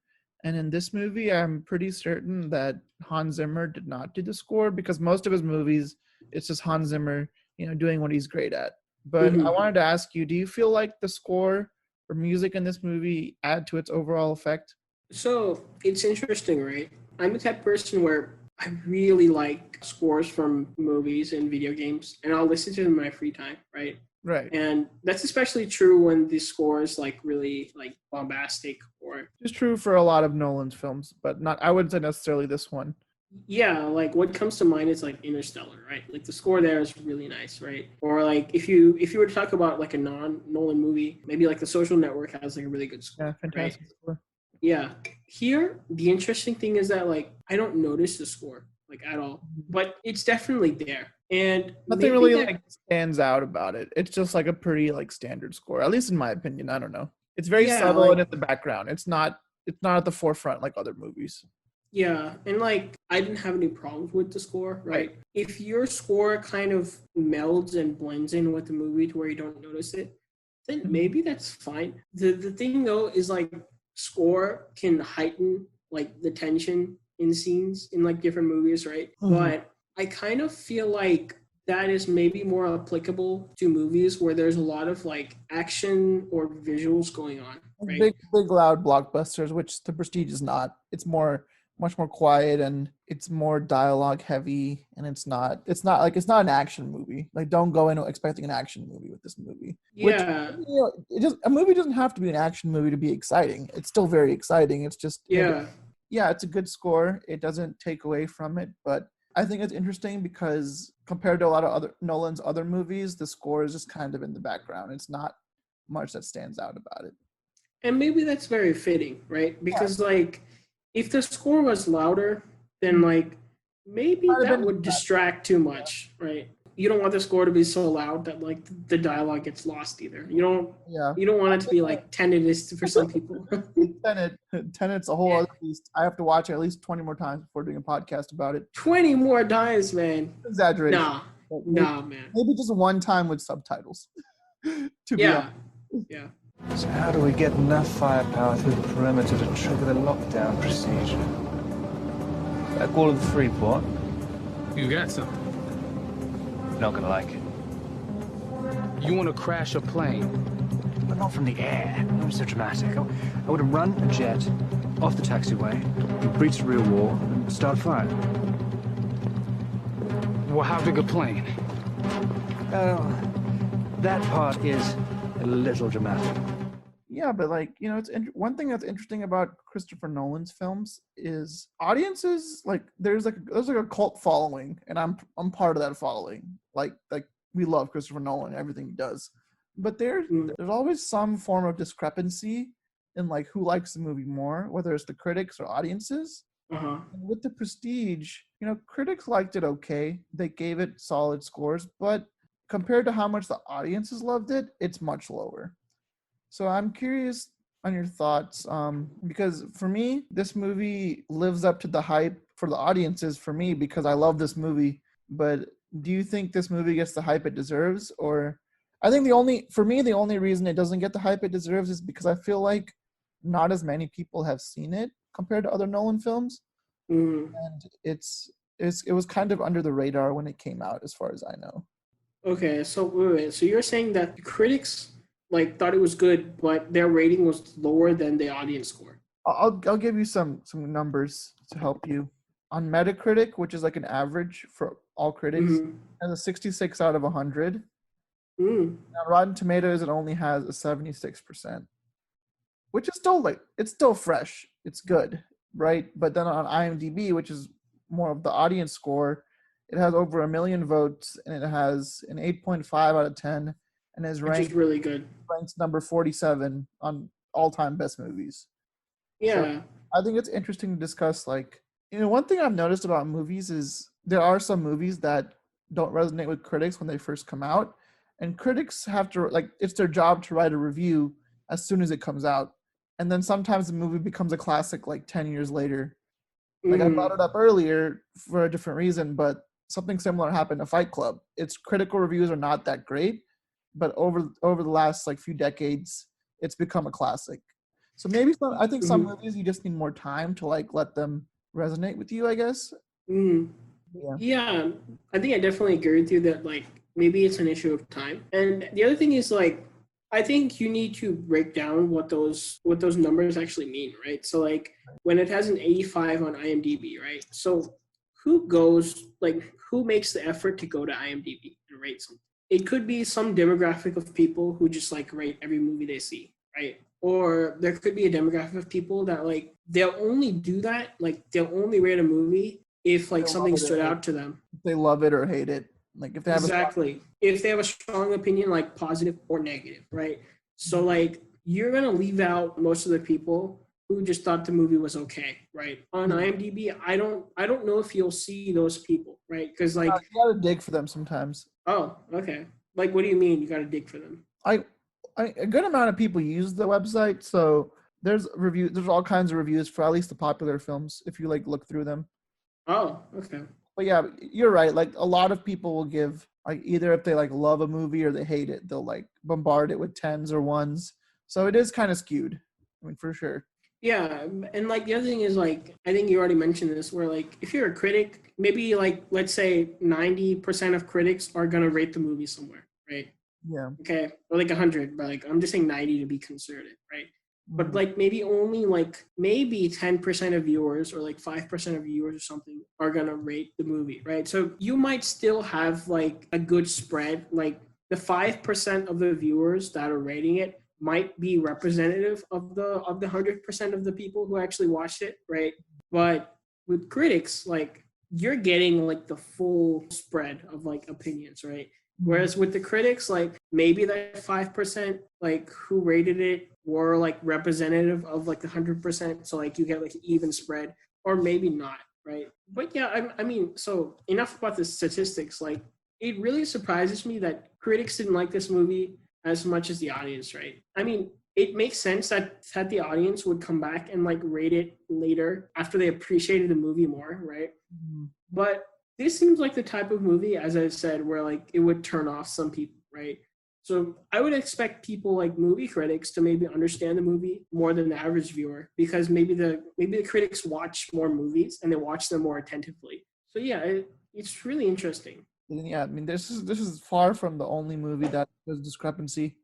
And in this movie, I'm pretty certain that Hans Zimmer did not do the score because most of his movies, it's just Hans Zimmer, doing what he's great at. But I wanted to ask you, do you feel like the score or music in this movie add to its overall effect? So it's interesting, right? I'm the type of person where I really like scores from movies and video games, and I'll listen to them in my free time, right? Right. And that's especially true when the score is like really like bombastic or It's true for a lot of Nolan's films, but not. I wouldn't say necessarily this one. yeah, like what comes to mind is like Interstellar, right? Like the score there is really nice, right? Or like if you were to talk about like a non-Nolan movie, maybe like The Social Network has like a really good score, Yeah, fantastic right? score. Yeah. Here, the interesting thing is that like I don't notice the score like at all, but it's definitely there. And Nothing maybe really that like stands out about it. It's just like a pretty like standard score, at least in my opinion. I don't know. It's very yeah, subtle like and in the background. It's not. It's not at the forefront like other movies. yeah, and like I didn't have any problems with the score, right? Right. If your score kind of melds and blends in with the movie to where you don't notice it, then maybe that's fine. The thing though is like score can heighten like the tension in scenes in like different movies, right? But I kind of feel like that is maybe more applicable to movies where there's a lot of like action or visuals going on, right? Big, loud blockbusters, which The Prestige is not. It's much more quiet and it's more dialogue heavy, and it's not an action movie. Like, don't go in expecting an action movie with this movie. Which, Yeah, a movie doesn't have to be an action movie to be exciting. It's still very exciting. It's just yeah. yeah, it's a good score. It doesn't take away from it, but I think it's interesting because compared to a lot of other Nolan's other movies, the score is just kind of in the background. It's not much that stands out about it. And maybe that's very fitting, right? Because like if the score was louder, then like maybe Might have that been would distract too much, right? You don't want the score to be so loud that like the dialogue gets lost either. You don't want it to be like tinnitus for some people. Tenet's a whole other beast. I have to watch it at least 20 more times before doing a podcast about it. 20 more times, man. Exaggeration. Nah, man. Maybe just one time with subtitles. To be honest. Yeah. So how do we get enough firepower through the perimeter to trigger the lockdown procedure? Like all of the Freeport? You got something. Not gonna like it. You want to crash a plane? But not from the air. Not so dramatic. I would have run a jet off the taxiway, breach the rear wall, and start firing. Well, how big a plane? That part is a little dramatic. Yeah, but like, it's one thing that's interesting about Christopher Nolan's films is audiences, like there's a cult following, and I'm part of that following. Like we love Christopher Nolan, everything he does, but there's always some form of discrepancy in like who likes the movie more, whether it's the critics or audiences. Uh-huh. And with The Prestige, critics liked it okay. They gave it solid scores, but compared to how much the audiences loved it, it's much lower. So I'm curious on your thoughts, because for me, this movie lives up to the hype for the audiences for me because I love this movie. But do you think this movie gets the hype it deserves? Or I think the only reason it doesn't get the hype it deserves is because I feel like not as many people have seen it compared to other Nolan films. And it was kind of under the radar when it came out, as far as I know. Okay, so wait. So you're saying that critics like thought it was good, but their rating was lower than the audience score? I'll give you some numbers to help you. On Metacritic, which is like an average for all critics, it has a 66 out of 100. On Rotten Tomatoes, it only has a 76%, which is it's still fresh. It's good, right? But then on IMDb, which is more of the audience score, it has over 1 million votes, and it has an 8.5 out of 10, and is ranked, which is really good. Ranks number 47 on all-time best movies. Yeah. So I think it's interesting to discuss, one thing I've noticed about movies is there are some movies that don't resonate with critics when they first come out, and critics have to, it's their job to write a review as soon as it comes out. And then sometimes the movie becomes a classic 10 years later. I brought it up earlier for a different reason, but something similar happened to Fight Club. Its critical reviews are not that great, but over the last few decades, it's become a classic. So maybe I think some movies you just need more time to let them resonate with you, I guess. Yeah, I think I definitely agree with you that maybe it's an issue of time. And the other thing is I think you need to break down what those numbers actually mean, right? So when it has an 85 on IMDb, right? So who makes the effort to go to IMDb and rate something? it could be some demographic of people who just like rate every movie they see, right? Or there could be a demographic of people that like they'll only do that, like they'll only rate a movie if like something stood out to them. If they love it or hate it. Like if they have Exactly. If they have a strong opinion, like positive or negative, right? So like you're gonna leave out most of the people who just thought the movie was okay, right? On IMDb, I don't know if you'll see those people, right? Because like you gotta dig for them sometimes. oh, okay. Like what do you mean you gotta dig for them? A good amount of people use the website, so there's all kinds of reviews for at least the popular films if you like look through them. Oh, okay. But yeah, you're right. Like a lot of people will give like either if they like love a movie or they hate it, they'll like bombard it with 10s or 1s. So it is kind of skewed. I mean, for sure. Yeah, and like the other thing is like I think you already mentioned this, where like if you're a critic, maybe like let's say 90% of critics are gonna rate the movie somewhere, right? Yeah. Okay, or like 100, but like I'm just saying 90 to be conservative, right? But like maybe only like maybe 10% of viewers or like 5% of viewers or something are gonna rate the movie, right? So you might still have like a good spread. Like the 5% of the viewers that are rating it might be representative of the 100% of the people who actually watched it, right? But with critics, like you're getting like the full spread of like opinions, right? Whereas with the critics, like maybe that 5% like who rated it were like representative of like the 100%. So like you get like an even spread, or maybe not, right? But yeah, I mean, so enough about the statistics. Like it really surprises me that critics didn't like this movie as much as the audience, right? I mean, it makes sense that the audience would come back and like rate it later after they appreciated the movie more, right? But this seems like the type of movie, as I said, where like it would turn off some people, right? So I would expect people like movie critics to maybe understand the movie more than the average viewer, because maybe the critics watch more movies and they watch them more attentively. So yeah, it's really interesting. Yeah, I mean, this is far from the only movie that there's discrepancy.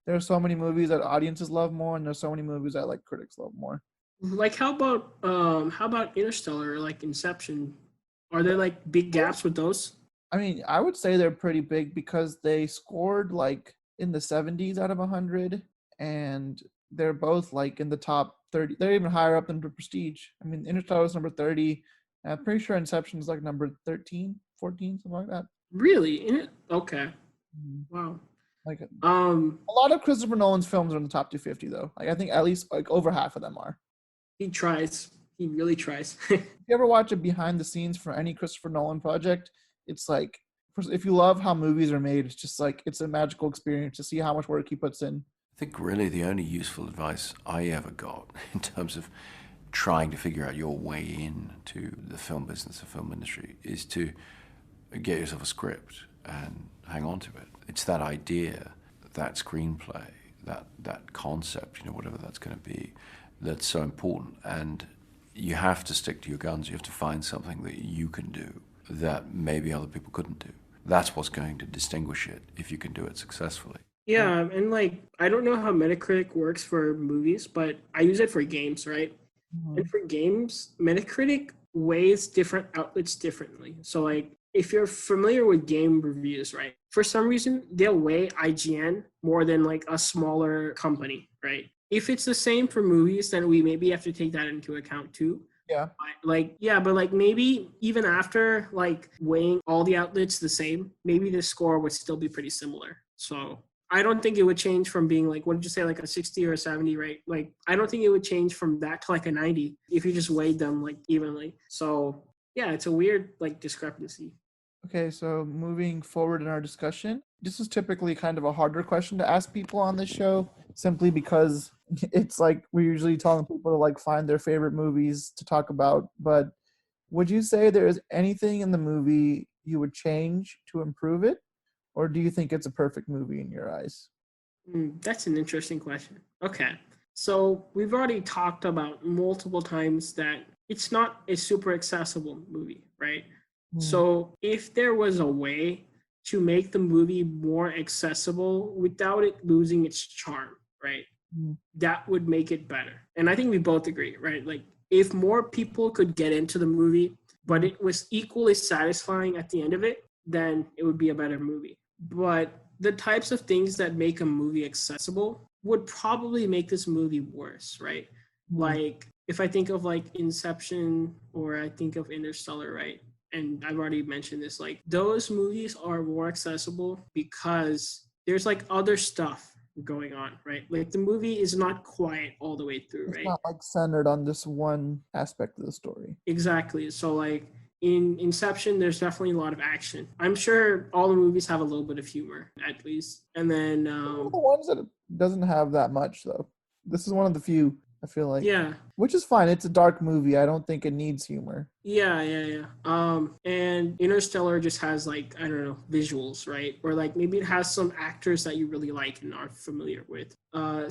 There are so many movies that audiences love more, and there's so many movies that like critics love more. Like how about Interstellar or like Inception? Are there like big gaps with those? I mean, I would say they're pretty big because they scored like in the 70s out of 100, and they're both like in the top 30. They're even higher up than the Prestige. I mean, Interstellar is number 30. And I'm pretty sure Inception is like number 13, 14, something like that. Really? Okay. Wow. Like a lot of Christopher Nolan's films are in the top 250 though. Like I think at least like over half of them are. He tries. He really tries. If you ever watch a behind the scenes for any Christopher Nolan project, it's like if you love how movies are made, it's just like it's a magical experience to see how much work he puts in. I think really the only useful advice I ever got in terms of trying to figure out your way into the film business, the film industry, is to get yourself a script and hang on to it. It's that idea, that screenplay, that concept, whatever that's going to be, that's so important. And you have to stick to your guns. You have to find something that you can do that maybe other people couldn't do. That's what's going to distinguish it if you can do it successfully. Yeah, and like I don't know how Metacritic works for movies, but I use it for games, right? And for games, Metacritic weighs different outlets differently. So like if you're familiar with game reviews, right? For some reason, they'll weigh IGN more than like a smaller company, right? If it's the same for movies, then we maybe have to take that into account too. Yeah. But like maybe even after like weighing all the outlets the same, maybe the score would still be pretty similar. So I don't think it would change from being like, what did you say, like a 60 or a 70, right? Like, I don't think it would change from that to like a 90 if you just weighed them like evenly. So yeah, it's a weird like discrepancy. Okay, so moving forward in our discussion, this is typically kind of a harder question to ask people on this show, simply because it's like we're usually telling people to like find their favorite movies to talk about. But would you say there is anything in the movie you would change to improve it? Or do you think it's a perfect movie in your eyes? That's an interesting question. Okay. So we've already talked about multiple times that it's not a super accessible movie, right? So if there was a way to make the movie more accessible without it losing its charm, right? That would make it better. And I think we both agree, right? Like if more people could get into the movie, but it was equally satisfying at the end of it, then it would be a better movie. but the types of things that make a movie accessible would probably make this movie worse, right? Like if I think of like Inception or I think of Interstellar, right? And I've already mentioned this, like those movies are more accessible because there's like other stuff going on, right? Like the movie is not quiet all the way through, It's right? not like centered on this one aspect of the story. Exactly. So like in Inception, there's definitely a lot of action. I'm sure all the movies have a little bit of humor, at least. And then One of the ones that doesn't have that much though. This is one of the few, I feel like. yeah. Which is fine. It's a dark movie. I don't think it needs humor. Yeah. And Interstellar just has like, I don't know, visuals, right? Or like maybe it has some actors that you really like and are familiar with.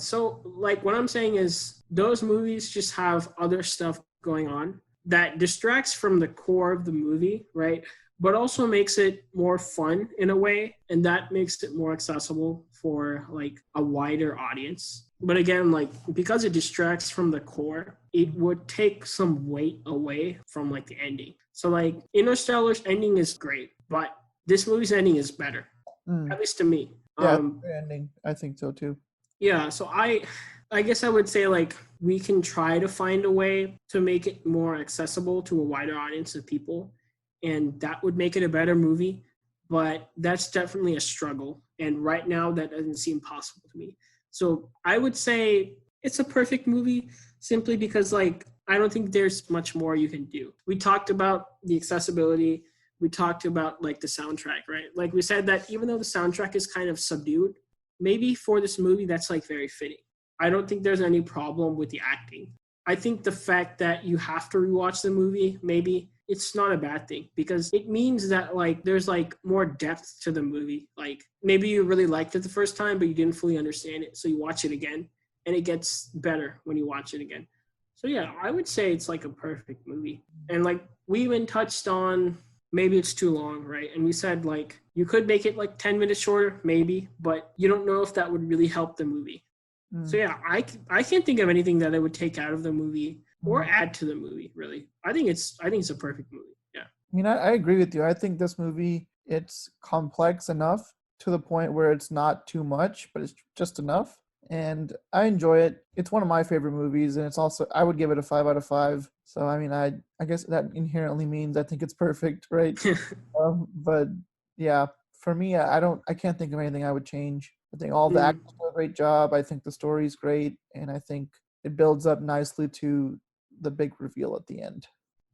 So like what I'm saying is those movies just have other stuff going on that distracts from the core of the movie, right? But also makes it more fun in a way, and that makes it more accessible for like a wider audience. But again, like because it distracts from the core, it would take some weight away from like the ending. So like Interstellar's ending is great, but this movie's ending is better, at least to me. Yeah, great ending. I think so too. Yeah, so I guess I would say like we can try to find a way to make it more accessible to a wider audience of people, and that would make it a better movie, but that's definitely a struggle, and right now that doesn't seem possible to me. So I would say it's a perfect movie simply because like I don't think there's much more you can do. We talked about the accessibility, we talked about like the soundtrack, right? Like we said that even though the soundtrack is kind of subdued, maybe for this movie that's like very fitting. I don't think there's any problem with the acting. I think the fact that you have to rewatch the movie, maybe it's not a bad thing because it means that like there's like more depth to the movie. Like maybe you really liked it the first time, but you didn't fully understand it. So you watch it again and it gets better when you watch it again. So yeah, I would say it's like a perfect movie. And like we even touched on maybe it's too long, right? And we said like you could make it like 10 minutes shorter, maybe, but you don't know if that would really help the movie. So yeah, I can't think of anything that I would take out of the movie or add to the movie. Really, I think it's a perfect movie. Yeah. I mean, I agree with you. I think this movie, it's complex enough to the point where it's not too much, but it's just enough. And I enjoy it. It's one of my favorite movies, and it's also I would give it a 5 out of 5. So I mean, I guess that inherently means I think it's perfect, right? But yeah, for me, I can't think of anything I would change. I think all the actors do a great job. I think the story's great, and I think it builds up nicely to the big reveal at the end.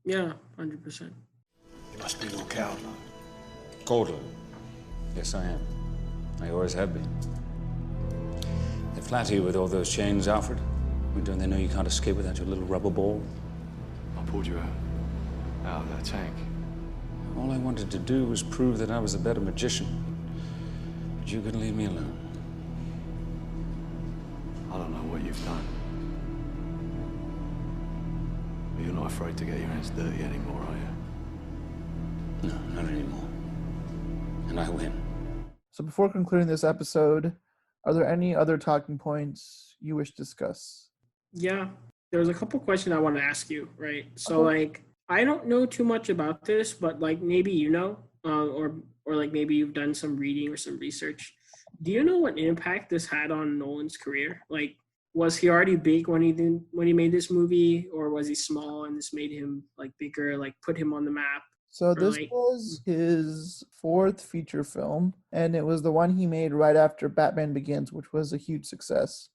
Yeah, 100%. You must be no coward. Totally. Yes, I am. I always have been. They flatter you with all those chains, Alfred. When don't they know you can't escape without your little rubber ball? I pulled you out of that tank. All I wanted to do was prove that I was a better magician. But you couldn't leave me alone. I don't know what you've done. But you're not afraid to get your hands dirty anymore, are you? No, not anymore. And I win. So before concluding this episode, are there any other talking points you wish to discuss? Yeah, there's a couple questions I want to ask you, right? So like, I don't know too much about this, but like maybe you know, or like maybe you've done some reading or some research. Do you know what impact this had on Nolan's career? Like, was he already big when he made this movie, or was he small and this made him like bigger, like put him on the map? So this was his 4th feature film, and it was the one he made right after Batman Begins, which was a huge success.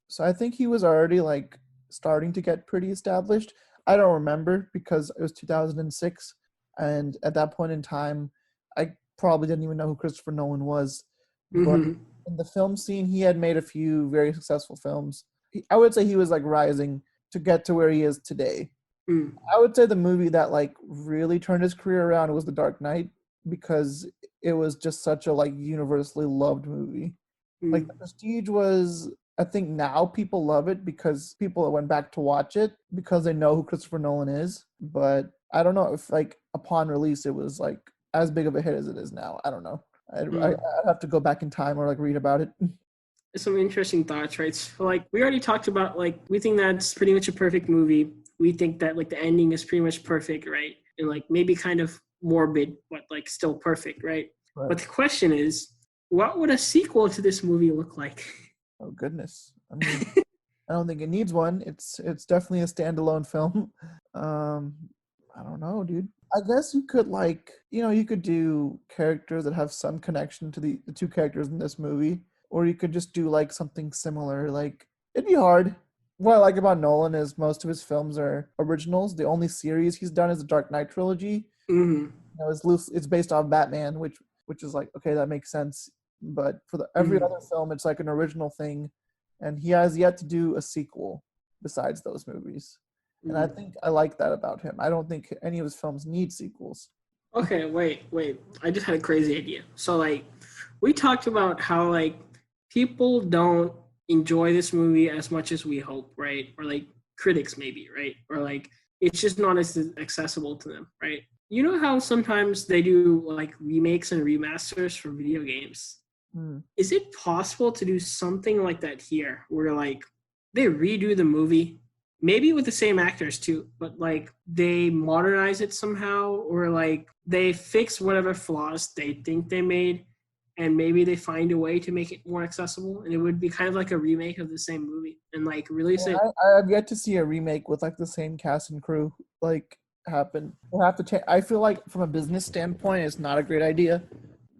So I think he was already like starting to get pretty established. I don't remember because it was 2006, and at that point in time, I probably didn't even know who Christopher Nolan was. But in the film scene, he had made a few very successful films. I would say he was like rising to get to where he is today. I would say the movie that like really turned his career around was The Dark Knight, because it was just such a like universally loved movie. Like The Prestige was, I think now people love it because people went back to watch it because they know who Christopher Nolan is. But I don't know if like upon release it was like as big of a hit as it is now. I don't know. I'd have to go back in time or like read about it. Some interesting thoughts, right? So like we already talked about, like we think that's pretty much a perfect movie. We think that like the ending is pretty much perfect, right? And like maybe kind of morbid, but like still perfect, right? Right. But the question is, what would a sequel to this movie look like? Oh goodness. I mean, I don't think it needs one. It's definitely a standalone film. I don't know, dude. I guess you could you could do characters that have some connection to the two characters in this movie, or you could just do like something similar. Like it'd be hard. What I like about Nolan is most of his films are originals. The only series he's done is the Dark Knight trilogy. Mm-hmm. It's based off Batman, which is like okay, that makes sense. But for every other film, it's like an original thing, and he has yet to do a sequel besides those movies. And I think I like that about him. I don't think any of his films need sequels. Okay, wait. I just had a crazy idea. So like we talked about how like people don't enjoy this movie as much as we hope, right? Or like critics maybe, right? Or like it's just not as accessible to them, right? You know how sometimes they do like remakes and remasters for video games? Is it possible to do something like that here where like they redo the movie, maybe with the same actors too, but like they modernize it somehow, or like they fix whatever flaws they think they made, and maybe they find a way to make it more accessible, and it would be kind of like a remake of the same movie and like release it. I've yet to see a remake with like the same cast and crew like happen. We'll have to change. I feel like from a business standpoint, it's not a great idea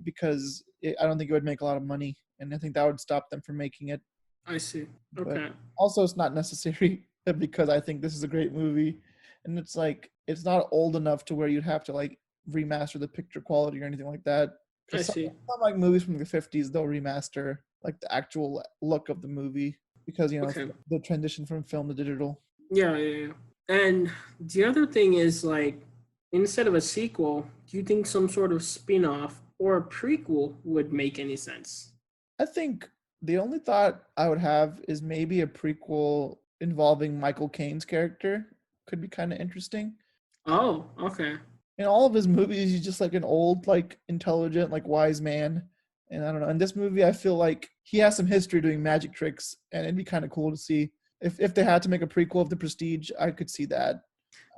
because I don't think it would make a lot of money, and I think that would stop them from making it. I see. But Okay. also, it's not necessary because I think this is a great movie, and it's like it's not old enough to where you'd have to like remaster the picture quality or anything like that. I see. Some like movies from the 50s, they'll remaster like the actual look of the movie because Okay. the transition from film to digital. Yeah. And the other thing is like instead of a sequel, do you think some sort of spin-off or a prequel would make any sense? I think the only thought I would have is maybe a prequel involving Michael Caine's character could be kind of interesting. Oh, okay. In all of his movies, he's just like an old, like intelligent, like wise man. And I don't know. In this movie, I feel like he has some history doing magic tricks, and it'd be kind of cool to see if they had to make a prequel of The Prestige. I could see that.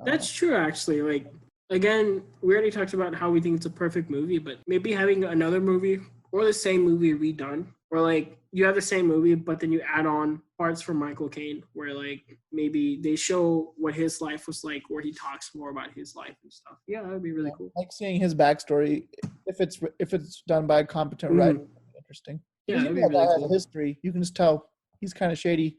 That's true, actually. Like, again, we already talked about how we think it's a perfect movie, but maybe having another movie or the same movie redone, or like you have the same movie, but then you add on parts from Michael Caine, where like maybe they show what his life was like, where he talks more about his life and stuff. Yeah, that would be really cool. Like seeing his backstory, if it's done by a competent writer, would be interesting. Yeah, that'd be That guy really has cool. a history. You can just tell he's kind of shady.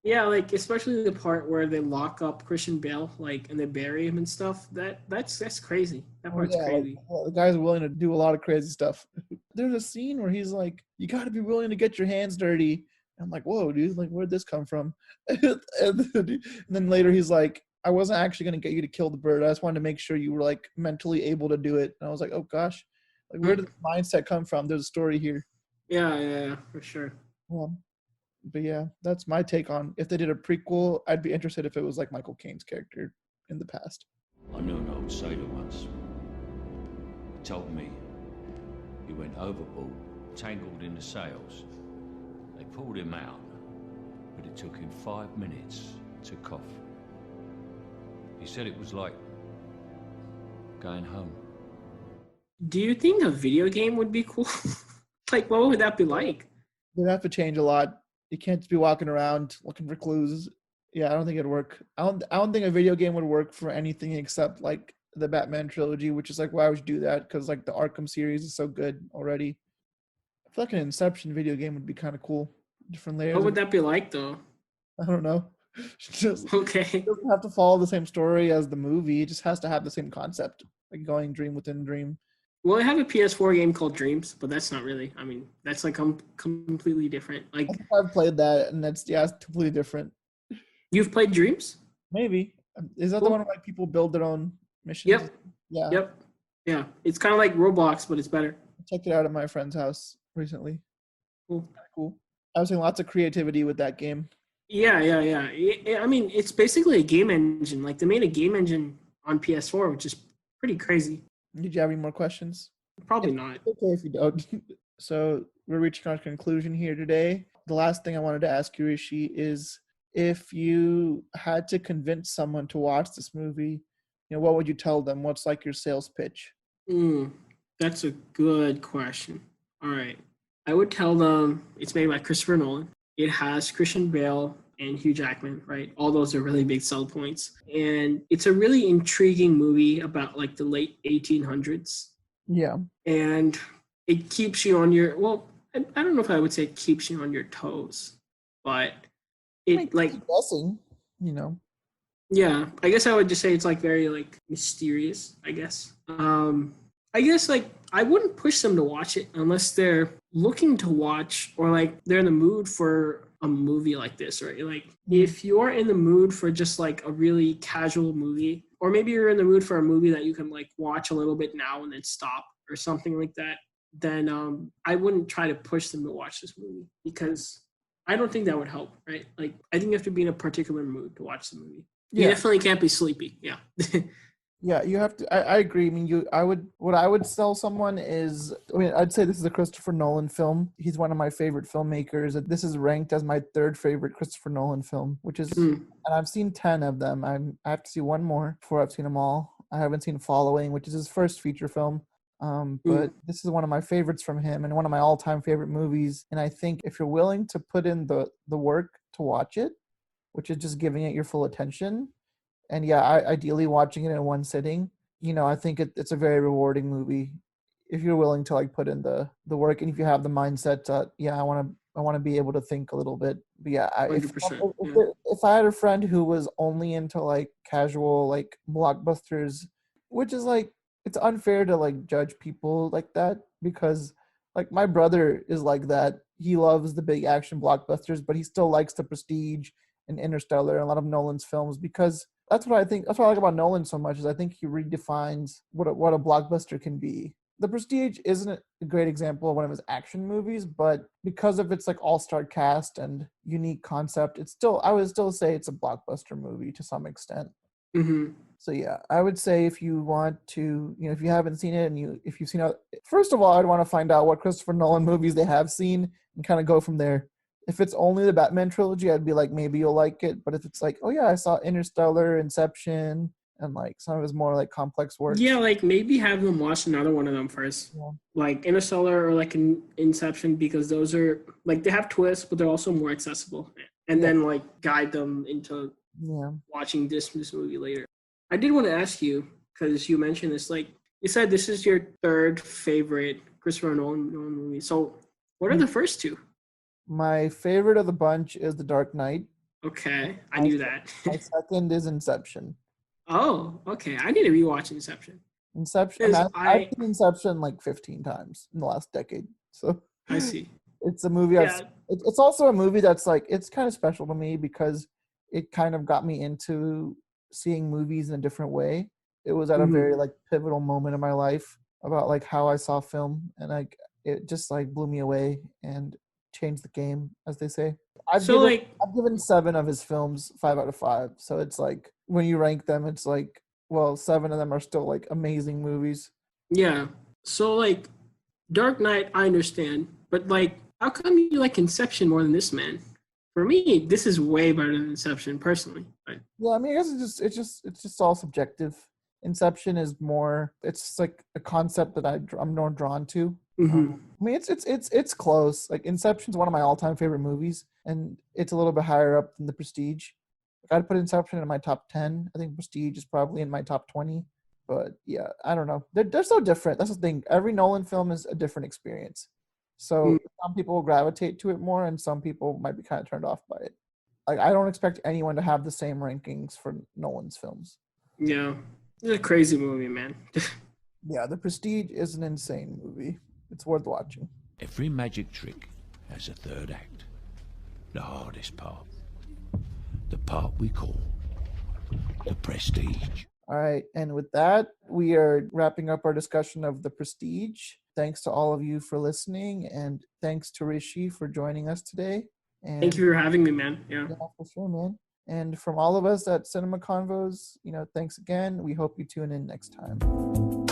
Yeah, like especially the part where they lock up Christian Bale, like, and they bury him and stuff. That's crazy. That part's crazy. The guy's willing to do a lot of crazy stuff. There's a scene where he's like, "You got to be willing to get your hands dirty." I'm like, "Whoa, dude! Like, where'd this come from?" and then later he's like, "I wasn't actually gonna get you to kill the bird. I just wanted to make sure you were like mentally able to do it." And I was like, "Oh gosh, like where did the mindset come from?" There's a story here. Yeah, for sure. But yeah, that's my take on if they did a prequel. I'd be interested if it was like Michael Caine's character in the past. I knew an old sailor once. He told me he went overboard, tangled in the sails. They pulled him out, but it took him 5 minutes to cough. He said it was like going home. Do you think a video game would be cool? Like, what would that be like? They'd have to change a lot. You can't just be walking around looking for clues. Yeah, I don't think it'd work. I don't think a video game would work for anything except like the Batman trilogy, which is like why would you do that? Because like the Arkham series is so good already. I feel like an Inception video game would be kind of cool. Different layers. What would that be like, though? I don't know. Just okay. It doesn't have to follow the same story as the movie. It just has to have the same concept, like going dream within dream. Well, I have a PS4 game called Dreams, but that's not really. I mean, that's like completely different. Like I've played that, and it's completely different. You've played Dreams? Maybe. Is that the one where like people build their own missions? Yep. Yeah. Yep. Yeah. It's kind of like Roblox, but it's better. I checked it out at my friend's house recently. Cool. I was seeing lots of creativity with that game. Yeah. I mean, it's basically a game engine. Like they made a game engine on PS4, which is pretty crazy. Did you have any more questions? Probably not. Okay if you don't. So we're reaching our conclusion here today. The last thing I wanted to ask you, Rishi, is if you had to convince someone to watch this movie, what would you tell them? What's like your sales pitch? Mm, that's a good question. All right. I would tell them it's made by Christopher Nolan. It has Christian Bale and Hugh Jackman, right? All those are really big sell points. And it's a really intriguing movie about like the late 1800s. Yeah. And it keeps you on your, well, I don't know if I would say it keeps you on your toes, but it like, guessing, you know. yeah, I guess I would just say it's like very like mysterious, I guess. I guess like I wouldn't push them to watch it unless they're looking to watch or like they're in the mood for a movie like this, right? Like if you're in the mood for just like a really casual movie, or maybe you're in the mood for a movie that you can like watch a little bit now and then stop or something like that, then I wouldn't try to push them to watch this movie because I don't think that would help, right? Like I think you have to be in a particular mood to watch the movie. You Yeah. definitely can't be sleepy. Yeah. Yeah, you have to. I agree. I mean, what I would tell someone is, I mean, I'd say this is a Christopher Nolan film. He's one of my favorite filmmakers. This is ranked as my third favorite Christopher Nolan film, which is, and I've seen 10 of them. I have to see one more before I've seen them all. I haven't seen Following, which is his first feature film. But this is one of my favorites from him and one of my all-time favorite movies. And I think if you're willing to put in the work to watch it, which is just giving it your full attention, and yeah, ideally watching it in one sitting, you know, I think it's a very rewarding movie if you're willing to like put in the work, and if you have the mindset that, yeah, I want to be able to think a little bit. But yeah, if I had a friend who was only into like casual like blockbusters, which is like, it's unfair to like judge people like that, because like my brother is like that. He loves the big action blockbusters, but he still likes The Prestige and Interstellar and a lot of Nolan's films, because that's what I think. That's what I like about Nolan so much, is I think he redefines what a blockbuster can be. The Prestige isn't a great example of one of his action movies, but because of its like all-star cast and unique concept, I would still say it's a blockbuster movie to some extent. So yeah, I would say if you want to, you know, if you haven't seen it and if you've seen it, first of all, I'd want to find out what Christopher Nolan movies they have seen and kind of go from there. If it's only the Batman trilogy, I'd be like, maybe you'll like it. But if it's like, oh yeah, I saw Interstellar, Inception, and like some of his more like complex works. Yeah, like maybe have them watch another one of them first, like Interstellar or like Inception, because those are like they have twists, but they're also more accessible. And then like guide them into watching this movie later. I did want to ask you, because you mentioned this, like you said, this is your third favorite Christopher Nolan movie. So what are the first two? My favorite of the bunch is The Dark Knight. Okay, I knew that. My second is Inception. Oh, okay. I need to rewatch Inception. Inception. I've seen Inception like 15 times in the last decade. So I see. It's a movie. It's also a movie that's like, it's kind of special to me because it kind of got me into seeing movies in a different way. It was at a very like pivotal moment in my life about like how I saw film, and like it just like blew me away and changed the game, as they say. I've given 7 of his films 5 out of 5. So it's like when you rank them, it's like, well, 7 of them are still like amazing movies. Yeah. So like Dark Knight, I understand, but like how come you like Inception more than this, man? For me, this is way better than Inception, personally. But yeah, I mean, I guess it's just all subjective. Inception is more, it's like a concept that I'm more drawn to. I mean, it's close. Like Inception's one of my all-time favorite movies, and it's a little bit higher up than The Prestige. Like, I'd put Inception in my top 10. I think Prestige is probably in my top 20. But yeah, I don't know. They're so different. That's the thing. Every Nolan film is a different experience. So some people will gravitate to it more, and some people might be kind of turned off by it. Like I don't expect anyone to have the same rankings for Nolan's films. Yeah, it's a crazy movie, man. Yeah, The Prestige is an insane movie. It's worth watching. Every magic trick has a third act. The hardest part. The part we call The Prestige. All right, and with that, we are wrapping up our discussion of The Prestige. Thanks to all of you for listening, and thanks to Rishi for joining us today. And thank you for having me, man. Yeah, for sure, man. And from all of us at Cinema Convos, thanks again. We hope you tune in next time.